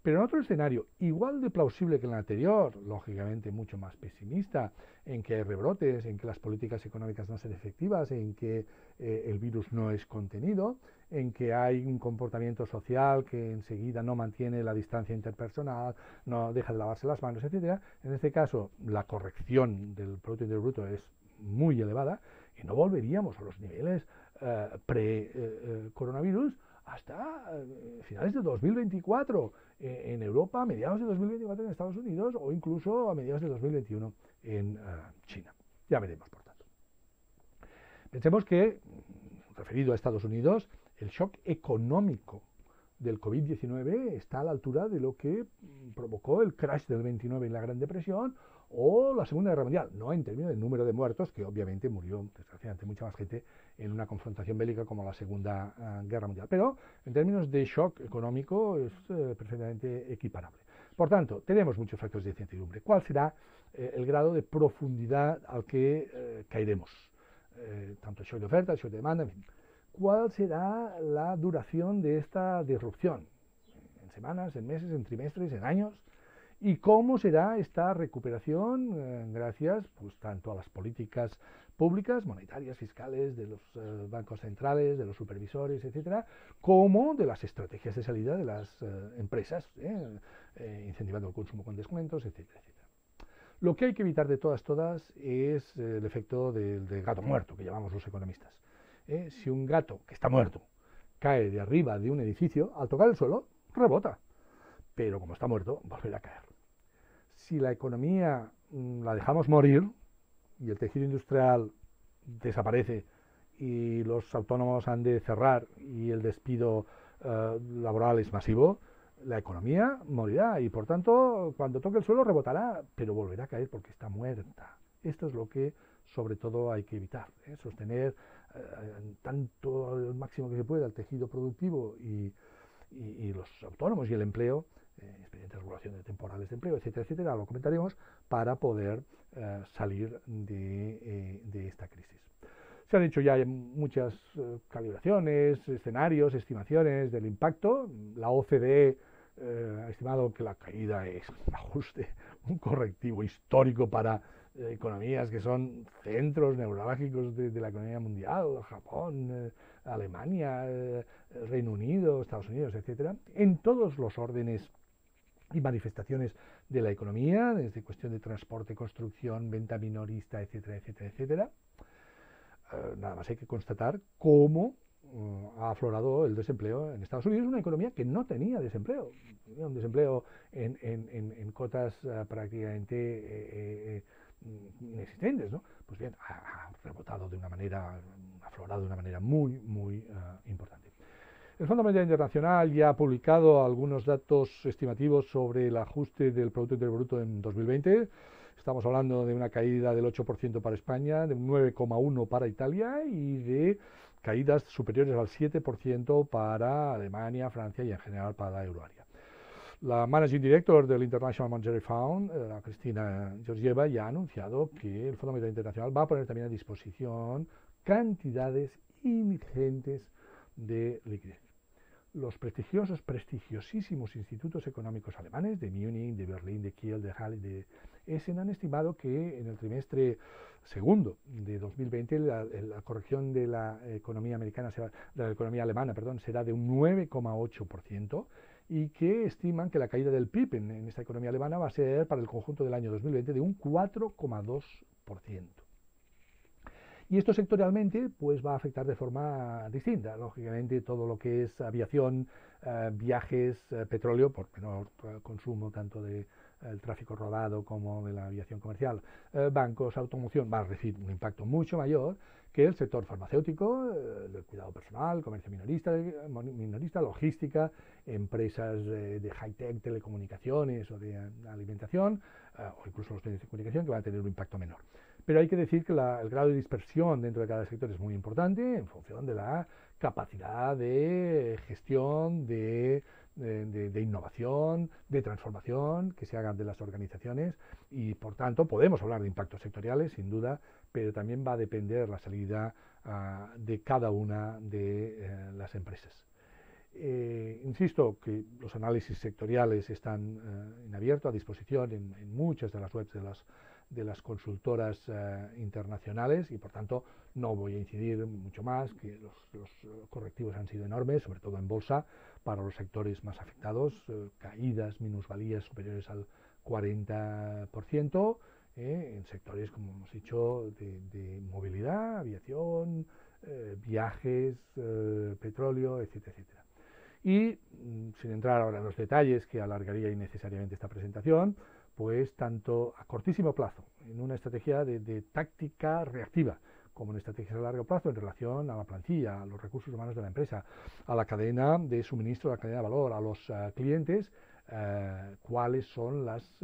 Pero en otro escenario, igual de plausible que el anterior, lógicamente mucho más pesimista, en que hay rebrotes, en que las políticas económicas no son efectivas, en que el virus no es contenido, en que hay un comportamiento social que enseguida no mantiene la distancia interpersonal, no deja de lavarse las manos, etc. En este caso, la corrección del Producto Interior Bruto es muy elevada y no volveríamos a los niveles pre-coronavirus hasta finales de 2024 en Europa, a mediados de 2024 en Estados Unidos o incluso a mediados de 2021 en China. Ya veremos, por tanto. Pensemos que, referido a Estados Unidos, el shock económico del COVID-19 está a la altura de lo que provocó el crash del 29 en la Gran Depresión o la Segunda Guerra Mundial, no en términos de número de muertos, que obviamente murió, desgraciadamente, mucha más gente en una confrontación bélica como la Segunda Guerra Mundial, pero en términos de shock económico es perfectamente equiparable. Por tanto, tenemos muchos factores de incertidumbre. ¿Cuál será el grado de profundidad al que caeremos? Tanto el shock de oferta, el shock de demanda, en fin. ¿Cuál será la duración de esta disrupción? ¿En semanas, en meses, en trimestres, en años? ¿Y cómo será esta recuperación gracias pues, tanto a las políticas públicas, monetarias, fiscales, de los bancos centrales, de los supervisores, etcétera, como de las estrategias de salida de las empresas, incentivando el consumo con descuentos, etcétera, etcétera? Lo que hay que evitar de todas es el efecto del gato muerto, que llamamos los economistas. Si un gato que está muerto cae de arriba de un edificio, al tocar el suelo, rebota, pero como está muerto, volverá a caer. Si la economía la dejamos morir y el tejido industrial desaparece y los autónomos han de cerrar y el despido laboral es masivo, la economía morirá y por tanto cuando toque el suelo rebotará, pero volverá a caer porque está muerta. Esto es lo que sobre todo hay que evitar, sostener tanto al máximo que se pueda el tejido productivo y los autónomos y el empleo, expedientes de regulación de temporales de empleo, etcétera, etcétera, lo comentaremos, para poder salir de esta crisis. Se han hecho ya muchas calibraciones, escenarios, estimaciones del impacto. La OCDE ha estimado que la caída es un ajuste, un correctivo histórico para economías que son centros neurálgicos de la economía mundial: Japón, Alemania, Reino Unido, Estados Unidos, etcétera, en todos los órdenes y manifestaciones de la economía, desde cuestión de transporte, construcción, venta minorista, etcétera, etcétera, etcétera. Nada más hay que constatar cómo ha aflorado el desempleo en Estados Unidos, una economía que no tenía desempleo, tenía un desempleo en cotas prácticamente inexistentes, ¿no? Pues bien, ha rebotado de una manera, ha aflorado de una manera muy, muy importante. El Fondo Monetario Internacional ya ha publicado algunos datos estimativos sobre el ajuste del Producto Interior Bruto en 2020. Estamos hablando de una caída del 8% para España, de un 9,1% para Italia y de caídas superiores al 7% para Alemania, Francia y en general para la euroárea. La Managing Director del International Monetary Fund, Cristina Georgieva, ya ha anunciado que el Fondo Monetario Internacional va a poner también a disposición cantidades ingentes de liquidez. Los prestigiosísimos institutos económicos alemanes de Múnich, de Berlín, de Kiel, de Halle, de Essen han estimado que en el trimestre segundo de 2020 la corrección de la economía alemana, será de un 9,8% y que estiman que la caída del PIB en esta economía alemana va a ser para el conjunto del año 2020 de un 4,2%. Y esto sectorialmente pues va a afectar de forma distinta. Lógicamente todo lo que es aviación, viajes, petróleo, por menor consumo tanto del tráfico rodado como de la aviación comercial, bancos, automoción, va a recibir un impacto mucho mayor que el sector farmacéutico, del cuidado personal, comercio minorista, logística, empresas de high-tech, telecomunicaciones o de alimentación, o incluso los medios de comunicación, que van a tener un impacto menor. Pero hay que decir que el grado de dispersión dentro de cada sector es muy importante en función de la capacidad de gestión, de innovación, de transformación que se hagan de las organizaciones y, por tanto, podemos hablar de impactos sectoriales, sin duda, pero también va a depender la salida de cada una de las empresas. Insisto que los análisis sectoriales están en abierto, a disposición en muchas de las webs de las consultoras internacionales y por tanto no voy a incidir mucho más, que los correctivos han sido enormes, sobre todo en bolsa, para los sectores más afectados, caídas, minusvalías superiores al 40%, en sectores, como hemos dicho, de movilidad, aviación, viajes, petróleo, etcétera, etcétera. Y, sin entrar ahora en los detalles, que alargaría innecesariamente esta presentación, pues tanto a cortísimo plazo, en una estrategia de táctica reactiva, como en estrategias a largo plazo en relación a la plantilla, a los recursos humanos de la empresa, a la cadena de suministro, a la cadena de valor, a los clientes, cuáles son las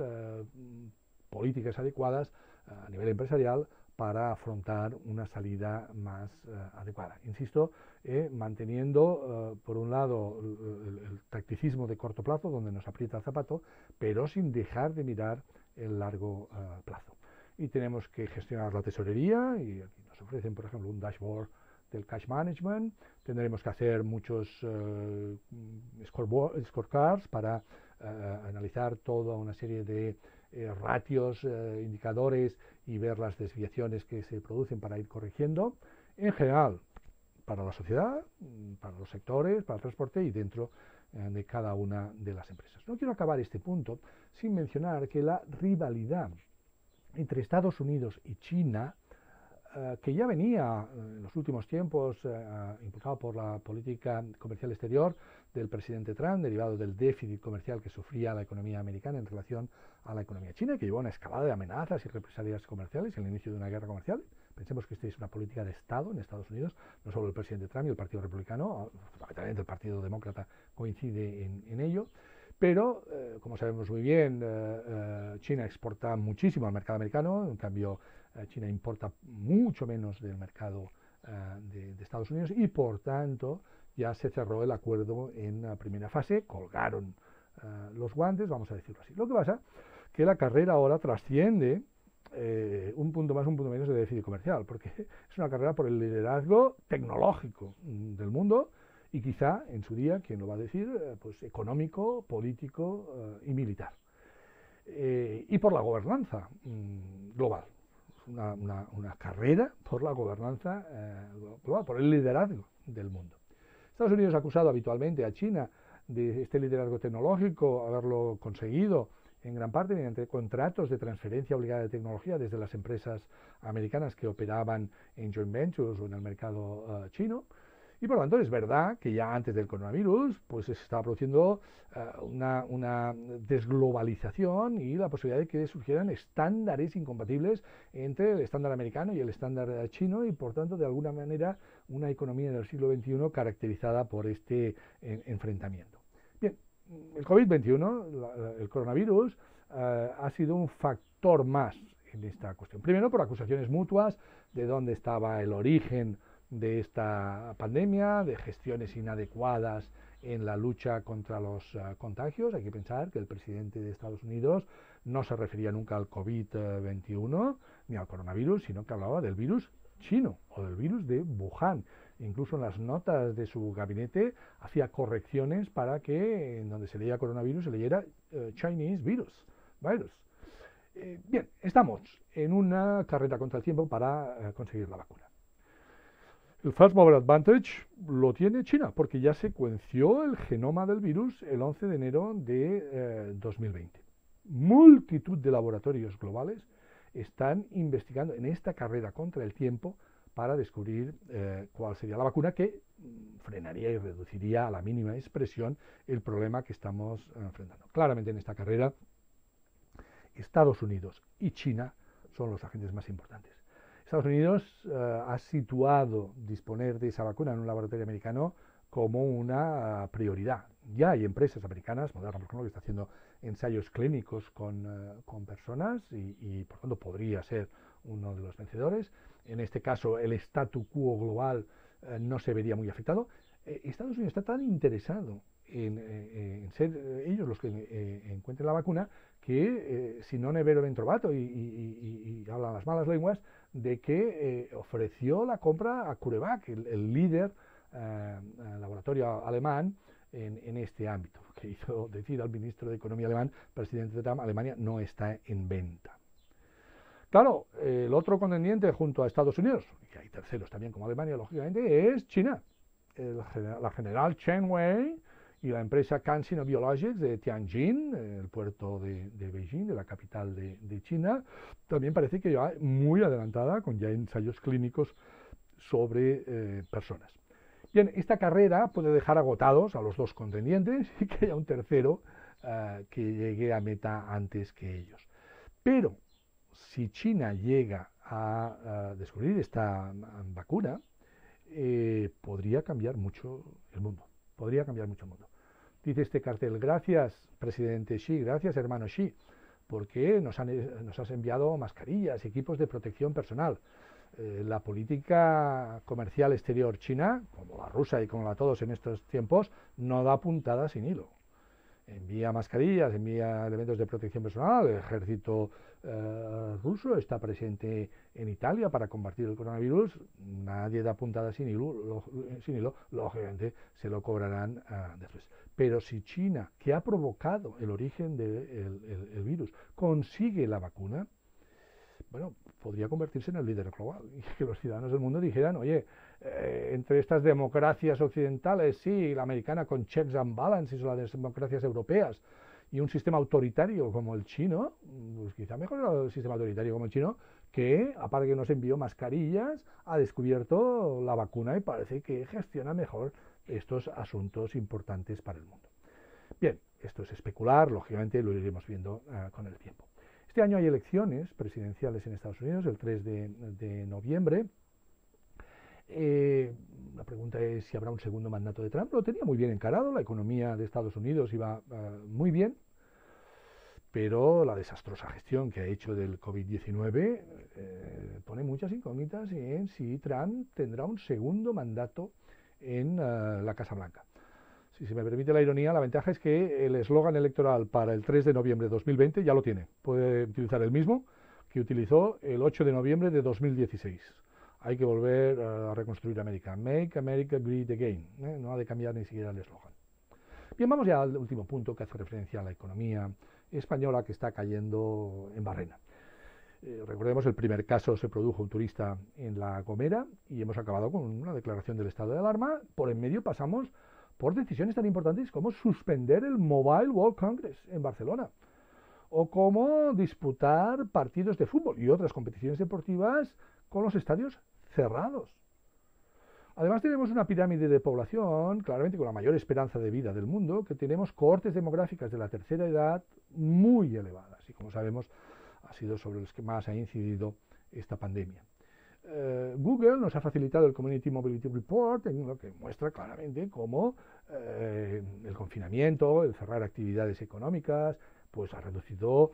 políticas adecuadas a nivel empresarial para afrontar una salida más adecuada. Insisto, manteniendo, por un lado, el tacticismo de corto plazo, donde nos aprieta el zapato, pero sin dejar de mirar el largo plazo. Y tenemos que gestionar la tesorería, y aquí nos ofrecen, por ejemplo, un dashboard del cash management. Tendremos que hacer muchos scorecards para analizar toda una serie de ratios, indicadores y ver las desviaciones que se producen para ir corrigiendo, en general, para la sociedad, para los sectores, para el transporte y dentro de cada una de las empresas. No quiero acabar este punto sin mencionar que la rivalidad entre Estados Unidos y China, que ya venía en los últimos tiempos impulsado por la política comercial exterior del presidente Trump, derivado del déficit comercial que sufría la economía americana en relación a la economía china, que llevó a una escalada de amenazas y represalias comerciales y el inicio de una guerra comercial. Pensemos que esta es una política de Estado en Estados Unidos, no solo el presidente Trump y el Partido Republicano, fundamentalmente el Partido Demócrata coincide en ello. Pero, como sabemos muy bien, China exporta muchísimo al mercado americano, en cambio China importa mucho menos del mercado de Estados Unidos y, por tanto, ya se cerró el acuerdo en la primera fase, colgaron los guantes, vamos a decirlo así. Lo que pasa es que la carrera ahora trasciende un punto más, un punto menos de déficit comercial, porque es una carrera por el liderazgo tecnológico del mundo y quizá en su día, ¿quién lo va a decir? Pues económico, político y militar. Y por la gobernanza global. Una carrera por la gobernanza global, por el liderazgo del mundo. Estados Unidos ha acusado habitualmente a China de este liderazgo tecnológico, haberlo conseguido en gran parte mediante contratos de transferencia obligada de tecnología desde las empresas americanas que operaban en joint ventures o en el mercado chino. Y por lo tanto es verdad que ya antes del coronavirus pues se estaba produciendo una desglobalización y la posibilidad de que surgieran estándares incompatibles entre el estándar americano y el estándar chino y por tanto de alguna manera una economía del siglo XXI caracterizada por este enfrentamiento. Bien, el COVID-21, el coronavirus, ha sido un factor más en esta cuestión. Primero por acusaciones mutuas de dónde estaba el origen de esta pandemia, de gestiones inadecuadas en la lucha contra los contagios. Hay que pensar que el presidente de Estados Unidos no se refería nunca al COVID-21 ni al coronavirus, sino que hablaba del virus chino o del virus de Wuhan. Incluso en las notas de su gabinete hacía correcciones para que en donde se leía coronavirus se leyera Chinese virus. Bien, estamos en una carrera contra el tiempo para conseguir la vacuna. El First Mover Advantage lo tiene China, porque ya secuenció el genoma del virus el 11 de enero de 2020. Multitud de laboratorios globales están investigando en esta carrera contra el tiempo para descubrir cuál sería la vacuna que frenaría y reduciría a la mínima expresión el problema que estamos enfrentando. Claramente en esta carrera, Estados Unidos y China son los agentes más importantes. Estados Unidos ha situado disponer de esa vacuna en un laboratorio americano como una prioridad. Ya hay empresas americanas, Moderna por ejemplo, que está haciendo ensayos clínicos con personas y por tanto podría ser uno de los vencedores. En este caso el statu quo global no se vería muy afectado. Estados Unidos está tan interesado en ser ellos los que encuentren la vacuna que si no ne vero ben trovato y hablan las malas lenguas de que ofreció la compra a CureVac, el líder laboratorio alemán en este ámbito, que hizo decir al ministro de Economía alemán, presidente Trump, Alemania no está en venta. Claro, el otro contendiente junto a Estados Unidos, y hay terceros también como Alemania, lógicamente, es China. La general Chen Wei y la empresa CanSino Biologics de Tianjin, el puerto de Beijing, de la capital de China, también parece que ya muy adelantada, con ya ensayos clínicos sobre personas. Bien, esta carrera puede dejar agotados a los dos contendientes y que haya un tercero que llegue a meta antes que ellos. Pero si China llega a descubrir esta vacuna, podría cambiar mucho el mundo. Podría cambiar mucho el mundo. Dice este cartel: gracias, presidente Xi, gracias, hermano Xi, porque nos has enviado mascarillas, equipos de protección personal. La política comercial exterior china, como la rusa y como la todos en estos tiempos, no da puntada sin hilo. Envía mascarillas, envía elementos de protección personal. El ejército ruso está presente en Italia para combatir el coronavirus. Nadie da puntada sin hilo, lógicamente se lo cobrarán después. Pero si China, que ha provocado el origen del virus, consigue la vacuna, bueno, podría convertirse en el líder global y que los ciudadanos del mundo dijeran, oye, entre estas democracias occidentales, sí, la americana con checks and balances, o las democracias europeas, y un sistema autoritario como el chino, pues quizá mejor el sistema autoritario como el chino, que, aparte que nos envió mascarillas, ha descubierto la vacuna y parece que gestiona mejor estos asuntos importantes para el mundo. Bien, esto es especular, lógicamente lo iremos viendo con el tiempo. Este año hay elecciones presidenciales en Estados Unidos, el 3 de noviembre. La pregunta es si habrá un segundo mandato de Trump. Lo tenía muy bien encarado, la economía de Estados Unidos iba muy bien, pero la desastrosa gestión que ha hecho del COVID-19 pone muchas incógnitas en si Trump tendrá un segundo mandato en la Casa Blanca. Si se me permite la ironía, la ventaja es que el eslogan electoral para el 3 de noviembre de 2020 ya lo tiene. Puede utilizar el mismo, que utilizó el 8 de noviembre de 2016. Hay que volver a reconstruir América. Make America Great Again. No ha de cambiar ni siquiera el eslogan. Bien, vamos ya al último punto que hace referencia a la economía española que está cayendo en barrena. Recordemos, el primer caso se produjo un turista en La Gomera y hemos acabado con una declaración del estado de alarma. Por en medio pasamos por decisiones tan importantes como suspender el Mobile World Congress en Barcelona o como disputar partidos de fútbol y otras competiciones deportivas con los estadios cerrados. Además tenemos una pirámide de población, claramente con la mayor esperanza de vida del mundo, que tenemos cohortes demográficas de la tercera edad muy elevadas y, como sabemos, ha sido sobre los que más ha incidido esta pandemia. Google nos ha facilitado el Community Mobility Report, en lo que muestra claramente cómo el confinamiento, el cerrar actividades económicas, pues ha reducido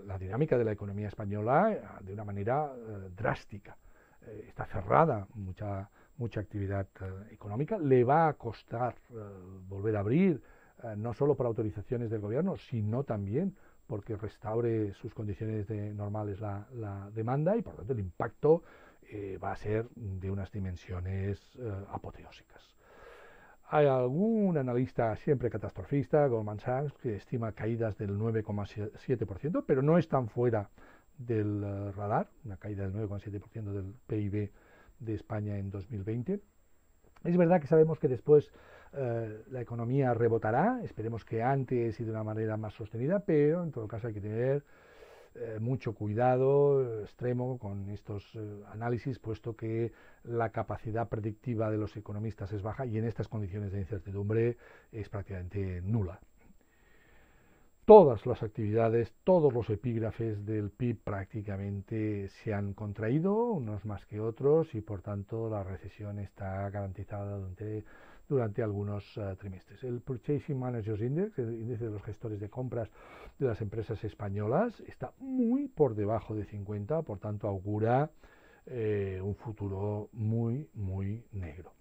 la dinámica de la economía española de una manera drástica. Está cerrada mucha actividad económica, le va a costar volver a abrir, no solo por autorizaciones del gobierno, sino también porque restaure sus condiciones normales la demanda y por lo tanto el impacto va a ser de unas dimensiones apoteósicas. Hay algún analista siempre catastrofista, Goldman Sachs, que estima caídas del 9,7%, pero no están fuera del radar, una caída del 9,7% del PIB de España en 2020. Es verdad que sabemos que después la economía rebotará, esperemos que antes y de una manera más sostenida, pero en todo caso hay que tener mucho cuidado extremo con estos análisis, puesto que la capacidad predictiva de los economistas es baja y en estas condiciones de incertidumbre es prácticamente nula. Todas las actividades, todos los epígrafes del PIB prácticamente se han contraído, unos más que otros, y por tanto la recesión está garantizada durante algunos trimestres. El Purchasing Managers Index, el índice de los gestores de compras de las empresas españolas, está muy por debajo de 50, por tanto augura un futuro muy negro.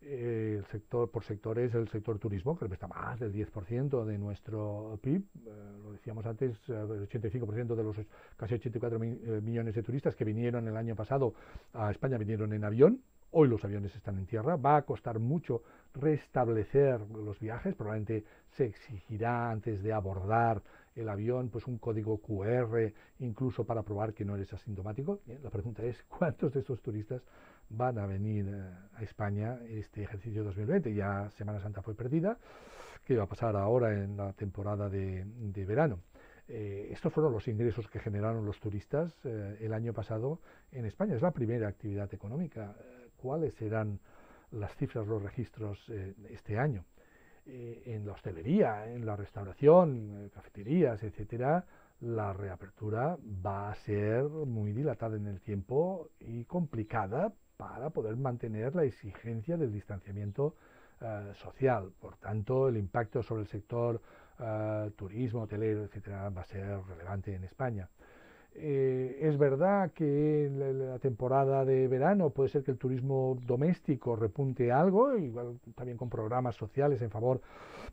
El sector por sectores, el sector turismo, que representa más del 10% de nuestro PIB, lo decíamos antes, el 85% de los casi 84 millones de turistas que vinieron el año pasado a España vinieron en avión. Hoy los aviones están en tierra, va a costar mucho restablecer los viajes, probablemente se exigirá antes de abordar el avión pues un código QR incluso para probar que no eres asintomático. Bien, la pregunta es, ¿cuántos de estos turistas van a venir a España este ejercicio 2020? Ya Semana Santa fue perdida, ¿qué va a pasar ahora en la temporada de verano? Estos fueron los ingresos que generaron los turistas el año pasado en España, es la primera actividad económica. ¿Cuáles serán las cifras, los registros este año? En la hostelería, en la restauración, cafeterías, etcétera, la reapertura va a ser muy dilatada en el tiempo y complicada para poder mantener la exigencia del distanciamiento social. Por tanto, el impacto sobre el sector turismo, hotelero, etcétera, va a ser relevante en España. Es verdad que en la temporada de verano puede ser que el turismo doméstico repunte algo, igual también con programas sociales en favor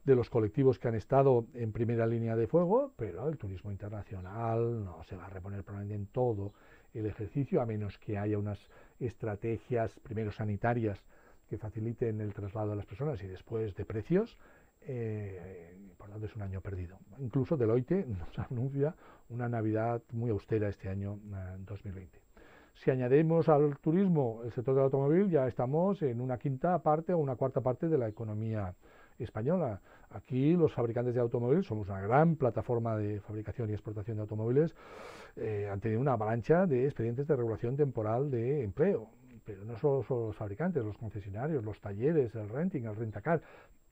de los colectivos que han estado en primera línea de fuego, pero el turismo internacional no se va a reponer probablemente en todo el ejercicio, a menos que haya unas estrategias, primero sanitarias, que faciliten el traslado de las personas y después de precios. Por tanto es un año perdido. Incluso Deloitte nos anuncia una Navidad muy austera este año 2020. Si añadimos al turismo el sector del automóvil, ya estamos en una quinta parte o una cuarta parte de la economía española. Aquí los fabricantes de automóviles, somos una gran plataforma de fabricación y exportación de automóviles, han tenido una avalancha de expedientes de regulación temporal de empleo. Pero no solo son los fabricantes, los concesionarios, los talleres, el renting, el rentacar,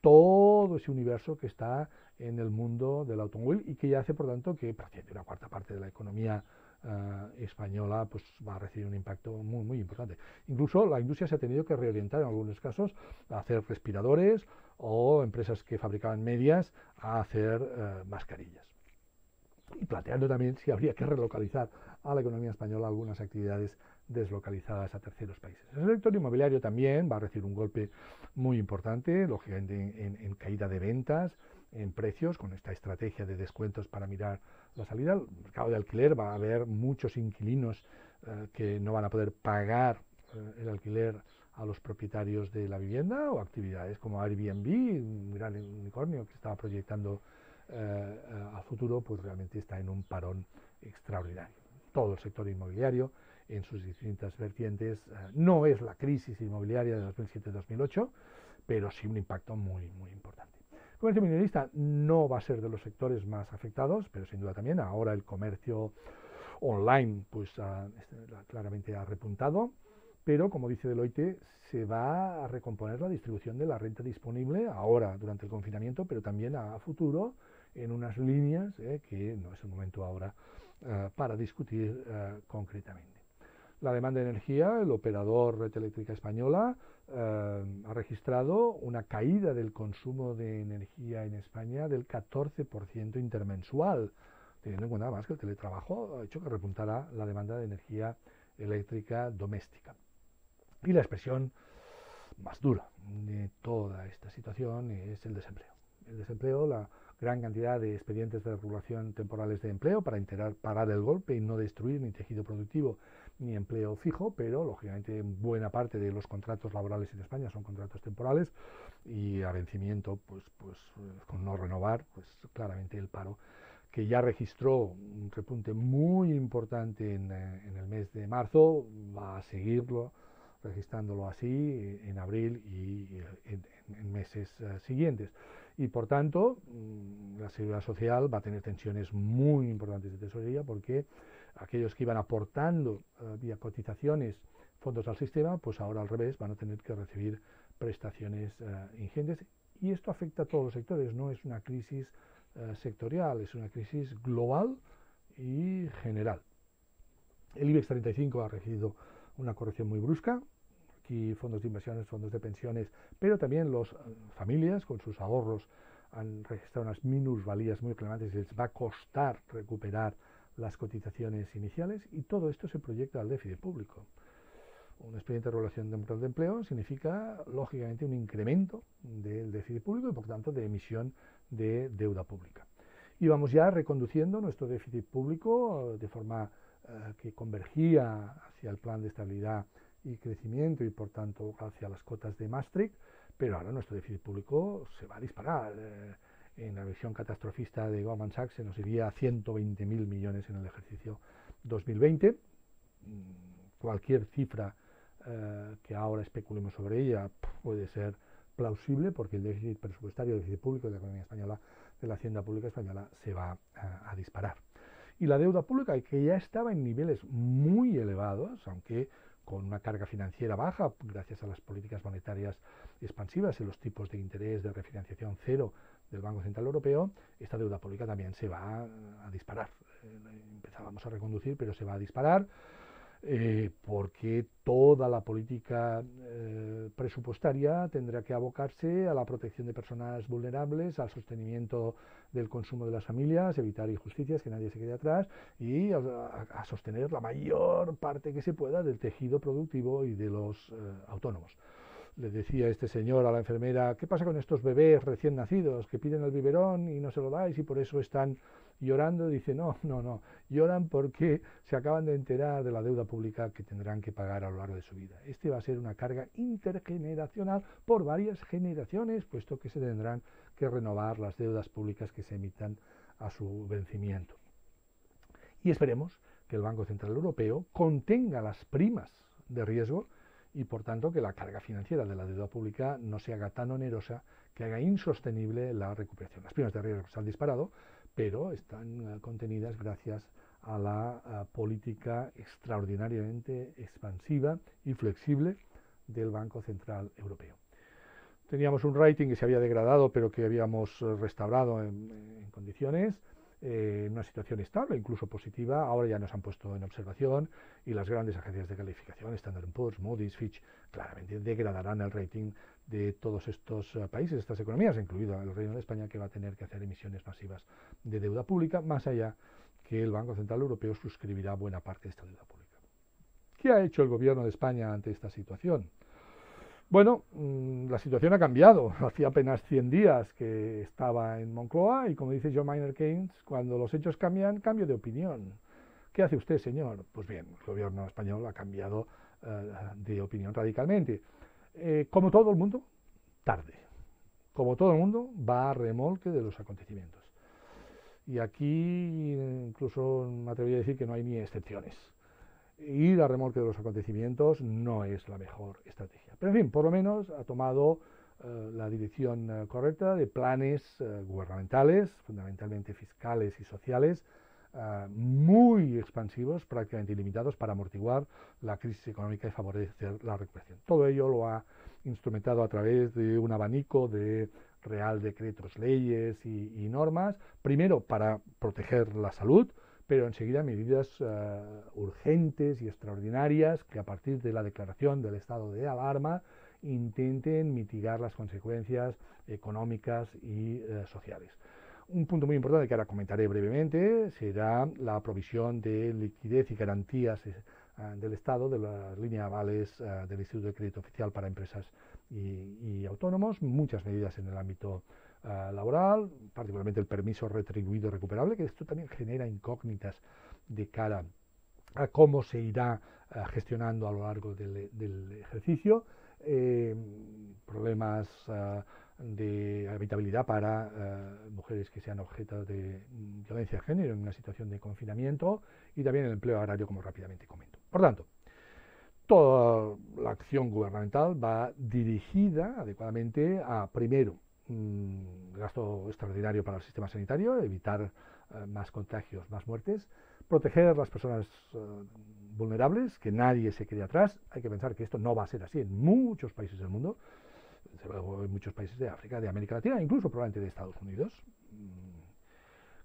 todo ese universo que está en el mundo del automóvil y que ya hace, por tanto, que prácticamente una cuarta parte de la economía española pues va a recibir un impacto muy importante. Incluso la industria se ha tenido que reorientar en algunos casos a hacer respiradores o empresas que fabricaban medias a hacer mascarillas. Y planteando también si habría que relocalizar a la economía española algunas actividades deslocalizadas a terceros países. El sector inmobiliario también va a recibir un golpe muy importante, lógicamente en caída de ventas en precios con esta estrategia de descuentos para mirar la salida. El mercado de alquiler va a haber muchos inquilinos que no van a poder pagar el alquiler a los propietarios de la vivienda, o actividades como Airbnb, un gran unicornio que estaba proyectando al futuro, pues realmente está en un parón extraordinario. Todo el sector inmobiliario en sus distintas vertientes no es la crisis inmobiliaria de 2007-2008, pero sí un impacto muy importante. El comercio minorista no va a ser de los sectores más afectados, pero sin duda también ahora el comercio online pues claramente ha repuntado, pero como dice Deloitte, se va a recomponer la distribución de la renta disponible ahora durante el confinamiento, pero también a futuro en unas líneas que no es el momento ahora para discutir concretamente. La demanda de energía, el operador Red Eléctrica Española ha registrado una caída del consumo de energía en España del 14% intermensual, teniendo en cuenta además que el teletrabajo ha hecho que repuntara la demanda de energía eléctrica doméstica. Y la expresión más dura de toda esta situación es el desempleo. El desempleo, la gran cantidad de expedientes de regulación temporales de empleo para parar el golpe y no destruir ni tejido productivo ni empleo fijo, pero lógicamente buena parte de los contratos laborales en España son contratos temporales y a vencimiento, pues con no renovar, pues claramente el paro, que ya registró un repunte muy importante en el mes de marzo, va a seguirlo registrándolo así en abril y en meses siguientes. Y por tanto, la Seguridad Social va a tener tensiones muy importantes de tesorería, porque aquellos que iban aportando vía cotizaciones fondos al sistema, pues ahora al revés van a tener que recibir prestaciones ingentes, y esto afecta a todos los sectores, no es una crisis sectorial, es una crisis global y general. El IBEX 35 ha recibido una corrección muy brusca, aquí fondos de inversiones, fondos de pensiones, pero también las familias con sus ahorros han registrado unas minusvalías muy relevantes, les va a costar recuperar las cotizaciones iniciales, y todo esto se proyecta al déficit público. Un expediente de regulación temporal de empleo significa, lógicamente, un incremento del déficit público y, por tanto, de emisión de deuda pública. Y vamos ya reconduciendo nuestro déficit público de forma que convergía hacia el plan de estabilidad y crecimiento y, por tanto, hacia las cotas de Maastricht, pero ahora nuestro déficit público se va a disparar. En la visión catastrofista de Goldman Sachs se nos iría a 120.000 millones en el ejercicio 2020. Cualquier cifra que ahora especulemos sobre ella puede ser plausible, porque el déficit presupuestario, el déficit público de la economía española, de la hacienda pública española, se va a disparar. Y la deuda pública, que ya estaba en niveles muy elevados, aunque con una carga financiera baja, gracias a las políticas monetarias expansivas y los tipos de interés de refinanciación cero del Banco Central Europeo, esta deuda pública también se va a disparar. Empezábamos a reconducir, pero se va a disparar, porque toda la política presupuestaria tendrá que abocarse a la protección de personas vulnerables, al sostenimiento del consumo de las familias, evitar injusticias, que nadie se quede atrás, y a sostener la mayor parte que se pueda del tejido productivo y de los autónomos. Le decía este señor a la enfermera: ¿qué pasa con estos bebés recién nacidos que piden el biberón y no se lo dais y por eso están llorando? Dice: no, lloran porque se acaban de enterar de la deuda pública que tendrán que pagar a lo largo de su vida. Este va a ser una carga intergeneracional por varias generaciones, puesto que se tendrán que renovar las deudas públicas que se emitan a su vencimiento. Y esperemos que el Banco Central Europeo contenga las primas de riesgo y, por tanto, que la carga financiera de la deuda pública no se haga tan onerosa que haga insostenible la recuperación. Las primas de riesgo se han disparado, pero están contenidas gracias a la política extraordinariamente expansiva y flexible del Banco Central Europeo. Teníamos un rating que se había degradado, pero que habíamos restaurado en condiciones, en una situación estable, incluso positiva. Ahora ya nos han puesto en observación, y las grandes agencias de calificación, Standard & Poor's, Moody's, Fitch, claramente degradarán el rating de todos estos países, estas economías, incluido el Reino de España, que va a tener que hacer emisiones masivas de deuda pública, más allá que el Banco Central Europeo suscribirá buena parte de esta deuda pública. ¿Qué ha hecho el gobierno de España ante esta situación? Bueno, la situación ha cambiado. Hacía apenas 100 días que estaba en Moncloa y, como dice John Maynard Keynes, cuando los hechos cambian, cambio de opinión. ¿Qué hace usted, señor? Pues bien, el gobierno español ha cambiado de opinión radicalmente. Como todo el mundo, tarde. Como todo el mundo, va a remolque de los acontecimientos. Y aquí incluso me atrevería a decir que no hay ni excepciones. Ir a remolque de los acontecimientos no es la mejor estrategia. Pero en fin, por lo menos ha tomado la dirección correcta de planes gubernamentales, fundamentalmente fiscales y sociales, muy expansivos, prácticamente ilimitados, para amortiguar la crisis económica y favorecer la recuperación. Todo ello lo ha instrumentado a través de un abanico de real decretos, leyes y normas, primero para proteger la salud, pero enseguida medidas urgentes y extraordinarias que a partir de la declaración del estado de alarma intenten mitigar las consecuencias económicas y sociales. Un punto muy importante que ahora comentaré brevemente será la provisión de liquidez y garantías del Estado de la línea de avales del Instituto de Crédito Oficial para empresas y autónomos, muchas medidas en el ámbito laboral, particularmente el permiso retribuido recuperable, que esto también genera incógnitas de cara a cómo se irá gestionando a lo largo del ejercicio, problemas de habitabilidad para mujeres que sean objeto de violencia de género en una situación de confinamiento y también el empleo agrario, como rápidamente comento. Por tanto, toda la acción gubernamental va dirigida adecuadamente a, primero, gasto extraordinario para el sistema sanitario, evitar más contagios, más muertes, proteger a las personas vulnerables, que nadie se quede atrás. Hay que pensar que esto no va a ser así en muchos países del mundo, en muchos países de África, de América Latina, incluso probablemente de Estados Unidos.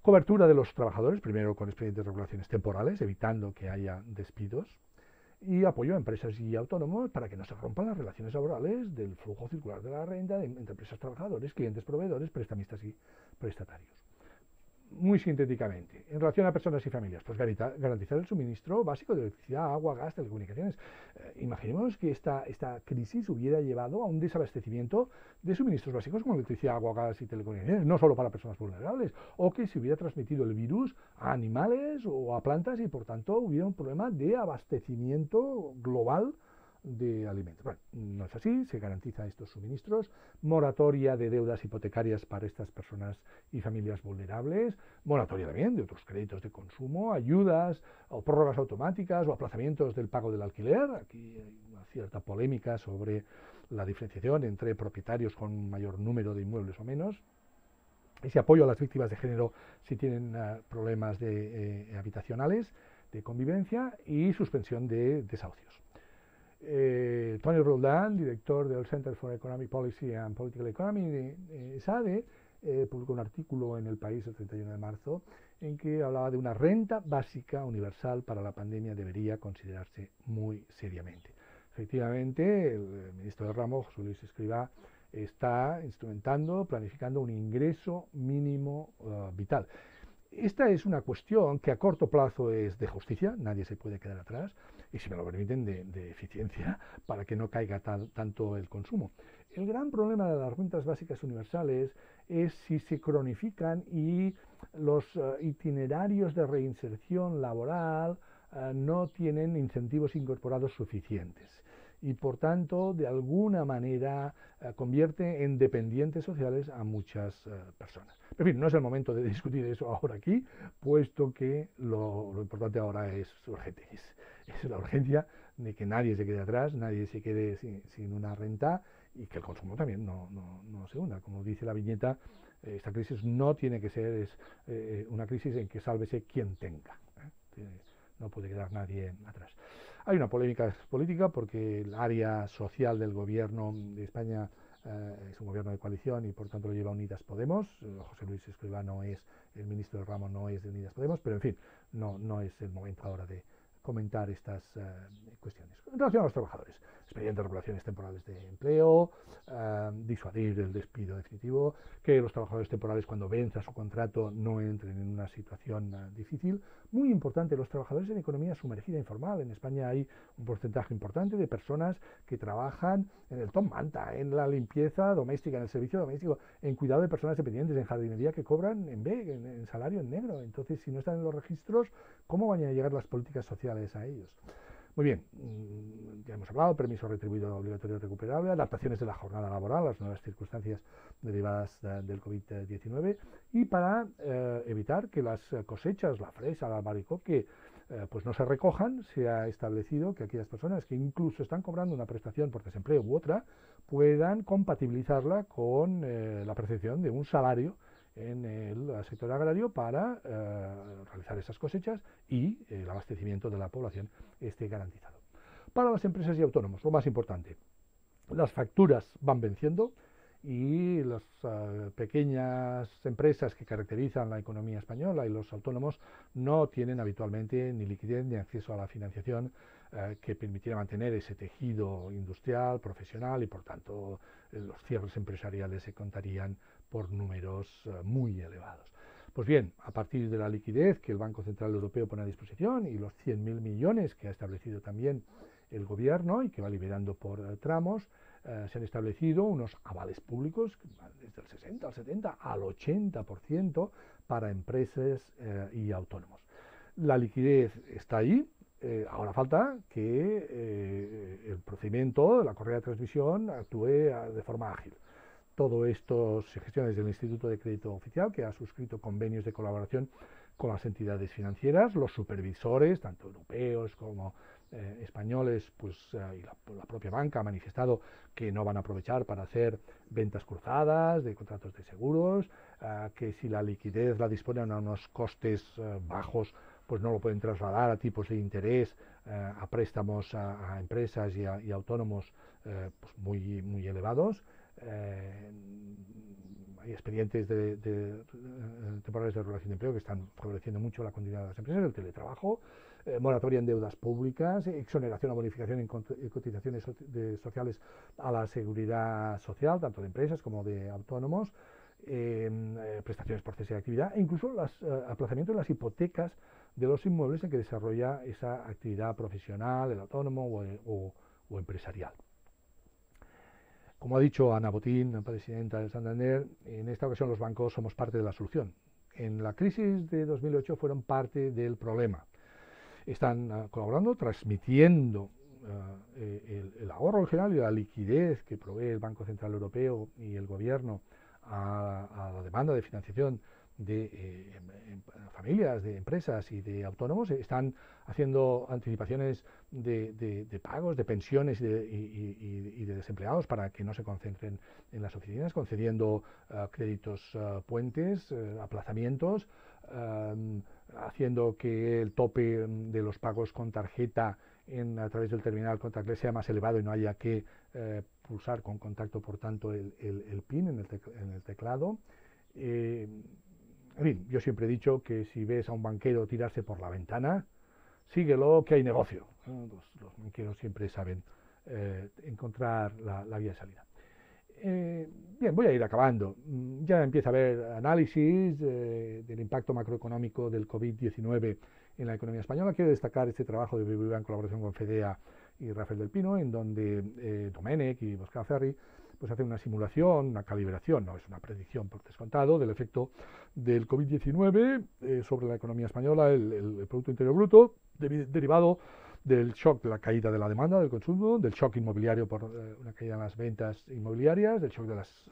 Cobertura de los trabajadores, primero con expedientes de regulaciones temporales, evitando que haya despidos, y apoyo a empresas y autónomos para que no se rompan las relaciones laborales del flujo circular de la renta entre empresas, trabajadores, clientes, proveedores, prestamistas y prestatarios. Muy sintéticamente, en relación a personas y familias, pues garantizar el suministro básico de electricidad, agua, gas, telecomunicaciones. Imaginemos que esta crisis hubiera llevado a un desabastecimiento de suministros básicos como electricidad, agua, gas y telecomunicaciones, no solo para personas vulnerables, o que se hubiera transmitido el virus a animales o a plantas y por tanto hubiera un problema de abastecimiento global de alimentos. Bueno, no es así, se garantizan estos suministros, moratoria de deudas hipotecarias para estas personas y familias vulnerables, moratoria también de otros créditos de consumo, ayudas o prórrogas automáticas o aplazamientos del pago del alquiler. Aquí hay una cierta polémica sobre la diferenciación entre propietarios con un mayor número de inmuebles o menos. Ese apoyo a las víctimas de género si tienen problemas habitacionales, de convivencia, y suspensión de desahucios. Tony Roldan, director del Center for Economic Policy and Political Economy de SADE, publicó un artículo en El País el 31 de marzo en que hablaba de una renta básica universal para la pandemia debería considerarse muy seriamente. Efectivamente, el ministro del ramo, José Luis Escrivá, está instrumentando, planificando un ingreso mínimo vital. Esta es una cuestión que a corto plazo es de justicia, nadie se puede quedar atrás, y si me lo permiten, de eficiencia, para que no caiga tanto el consumo. El gran problema de las rentas básicas universales es si se cronifican y los itinerarios de reinserción laboral no tienen incentivos incorporados suficientes y por tanto de alguna manera convierte en dependientes sociales a muchas personas. En fin, no es el momento de discutir eso ahora aquí, puesto que lo importante ahora es urgente, es la urgencia de que nadie se quede atrás, nadie se quede sin una renta y que el consumo también no se hunda. Como dice la viñeta, esta crisis no tiene que ser una crisis en que sálvese quien tenga. No puede quedar nadie atrás. Hay una polémica política porque el área social del gobierno de España es un gobierno de coalición y por tanto lo lleva Unidas Podemos. José Luis Escrivá no es, el ministro del ramo no es de Unidas Podemos, pero en fin, no es el momento ahora de comentar estas cuestiones. En relación a los trabajadores, expedientes de regulaciones temporales de empleo, disuadir el despido definitivo, que los trabajadores temporales cuando venza su contrato no entren en una situación difícil. Muy importante, los trabajadores en economía sumergida informal. En España hay un porcentaje importante de personas que trabajan en el top manta, en la limpieza doméstica, en el servicio doméstico, en cuidado de personas dependientes, en jardinería, que cobran en B, en salario en negro. Entonces, si no están en los registros, ¿cómo van a llegar las políticas sociales a ellos? Muy bien, ya hemos hablado, permiso retribuido obligatorio recuperable, adaptaciones de la jornada laboral a las nuevas circunstancias derivadas del COVID-19 y para evitar que las cosechas, la fresa, el albaricoque, pues no se recojan, se ha establecido que aquellas personas que incluso están cobrando una prestación por desempleo u otra puedan compatibilizarla con la percepción de un salario en el sector agrario para realizar esas cosechas y el abastecimiento de la población esté garantizado. Para las empresas y autónomos, lo más importante, las facturas van venciendo y las pequeñas empresas que caracterizan la economía española y los autónomos no tienen habitualmente ni liquidez ni acceso a la financiación que permitiera mantener ese tejido industrial, profesional y por tanto los cierres empresariales se contarían por números muy elevados. Pues bien, a partir de la liquidez que el Banco Central Europeo pone a disposición y los 100.000 millones que ha establecido también el gobierno y que va liberando por tramos, se han establecido unos avales públicos que van desde el 60 al 70 al 80% para empresas y autónomos. La liquidez está ahí, ahora falta que el procedimiento, la correa de transmisión, actúe de forma ágil. Todo esto se gestiona desde el Instituto de Crédito Oficial, que ha suscrito convenios de colaboración con las entidades financieras, los supervisores, tanto europeos como españoles, pues, y la propia banca ha manifestado que no van a aprovechar para hacer ventas cruzadas de contratos de seguros, que si la liquidez la disponen a unos costes bajos, pues no lo pueden trasladar a tipos de interés, a préstamos a empresas y a autónomos pues muy elevados. Hay expedientes de temporales de regulación de empleo que están favoreciendo mucho la continuidad de las empresas, el teletrabajo, moratoria en deudas públicas, exoneración o bonificación en cotizaciones sociales a la seguridad social, tanto de empresas como de autónomos, prestaciones por cese de actividad e incluso aplazamiento de las hipotecas de los inmuebles en que desarrolla esa actividad profesional, el autónomo o empresarial. Como ha dicho Ana Botín, presidenta del Santander, en esta ocasión los bancos somos parte de la solución. En la crisis de 2008 fueron parte del problema. Están colaborando, transmitiendo el ahorro en general y la liquidez que provee el Banco Central Europeo y el Gobierno a la demanda de financiación de familias, de empresas y de autónomos. Están haciendo anticipaciones de pagos, de pensiones y de desempleados para que no se concentren en las oficinas, concediendo créditos puentes, aplazamientos, haciendo que el tope de los pagos con tarjeta a través del terminal contactless sea más elevado y no haya que pulsar con contacto, por tanto, el PIN en el teclado. En fin, yo siempre he dicho que si ves a un banquero tirarse por la ventana, síguelo, que hay negocio. Los banqueros siempre saben encontrar la vía de salida. Bien, voy a ir acabando. Ya empieza a haber análisis del impacto macroeconómico del COVID-19 en la economía española. Quiero destacar este trabajo de BBVA en colaboración con FEDEA y Rafael del Pino, en donde Domènech y Bosca Ferri pues hacen una simulación, una calibración, no es una predicción por descontado, del efecto del COVID-19 sobre la economía española, el Producto Interior Bruto, derivado del shock de la caída de la demanda, del consumo, del shock inmobiliario por una caída en las ventas inmobiliarias, del shock de las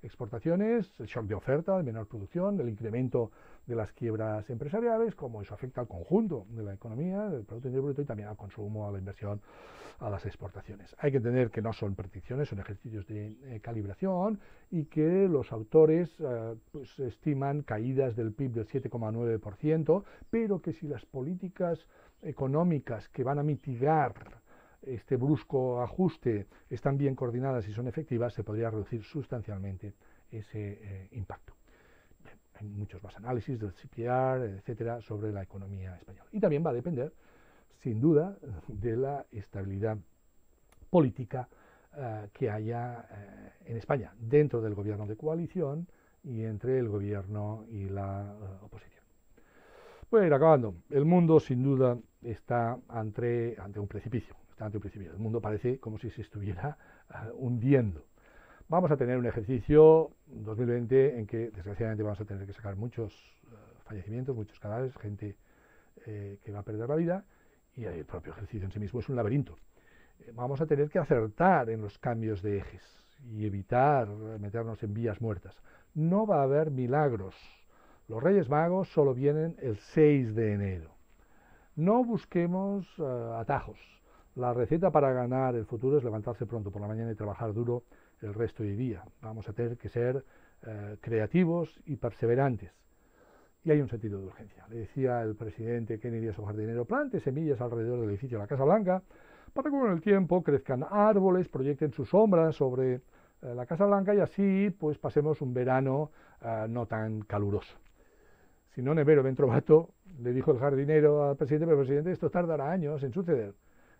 exportaciones, el shock de oferta, de menor producción, el incremento de las quiebras empresariales, cómo eso afecta al conjunto de la economía, del Producto Interior Bruto y también al consumo, a la inversión, a las exportaciones. Hay que entender que no son predicciones, son ejercicios de calibración y que los autores pues estiman caídas del PIB del 7,9%, pero que si las políticas económicas que van a mitigar este brusco ajuste están bien coordinadas y son efectivas, se podría reducir sustancialmente ese impacto. Hay muchos más análisis del CPR, etcétera, sobre la economía española. Y también va a depender sin duda, de la estabilidad política que haya en España, dentro del gobierno de coalición y entre el gobierno y la oposición. Voy a ir acabando. El mundo, sin duda, está ante un precipicio. El mundo parece como si se estuviera hundiendo. Vamos a tener un ejercicio 2020 en que, desgraciadamente, vamos a tener que sacar muchos fallecimientos, muchos cadáveres, gente que va a perder la vida, y el propio ejercicio en sí mismo es un laberinto. Vamos a tener que acertar en los cambios de ejes y evitar meternos en vías muertas. No va a haber milagros. Los Reyes Magos solo vienen el 6 de enero. No busquemos atajos. La receta para ganar el futuro es levantarse pronto por la mañana y trabajar duro el resto del día. Vamos a tener que ser creativos y perseverantes. Y hay un sentido de urgencia. Le decía el presidente Kennedy a su jardinero: plante semillas alrededor del edificio de la Casa Blanca para que con el tiempo crezcan árboles, proyecten sus sombras sobre la Casa Blanca y así pues pasemos un verano no tan caluroso. Si no ne vero ben trovato, le dijo el jardinero al presidente: pero presidente, esto tardará años en suceder.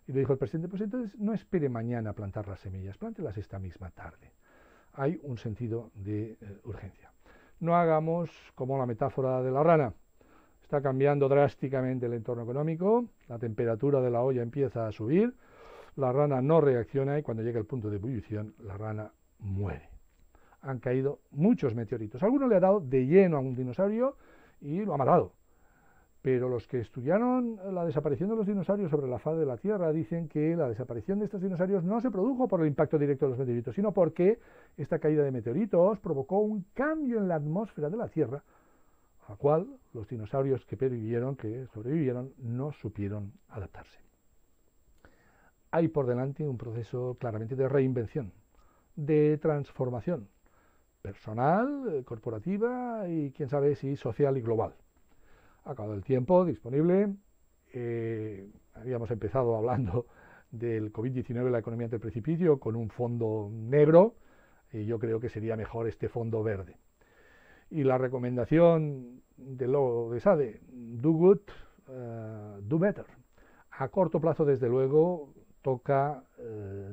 Y le dijo el presidente: pues entonces no espere mañana a plantar las semillas, plántelas esta misma tarde. Hay un sentido de urgencia. No hagamos como la metáfora de la rana. Está cambiando drásticamente el entorno económico, la temperatura de la olla empieza a subir, la rana no reacciona y cuando llega el punto de ebullición, la rana muere. Han caído muchos meteoritos. Alguno le ha dado de lleno a un dinosaurio y lo ha matado. Pero los que estudiaron la desaparición de los dinosaurios sobre la faz de la Tierra dicen que la desaparición de estos dinosaurios no se produjo por el impacto directo de los meteoritos, sino porque esta caída de meteoritos provocó un cambio en la atmósfera de la Tierra, a la cual los dinosaurios que sobrevivieron, no supieron adaptarse. Hay por delante un proceso claramente de reinvención, de transformación personal, corporativa y quién sabe si social y global. Ha acabado el tiempo disponible. Habíamos empezado hablando del COVID-19, la economía ante el precipicio, con un fondo negro, y yo creo que sería mejor este fondo verde. Y la recomendación del logo de SADE: do good, do better. A corto plazo, desde luego, toca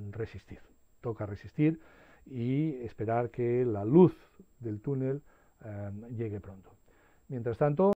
resistir y esperar que la luz del túnel llegue pronto. Mientras tanto,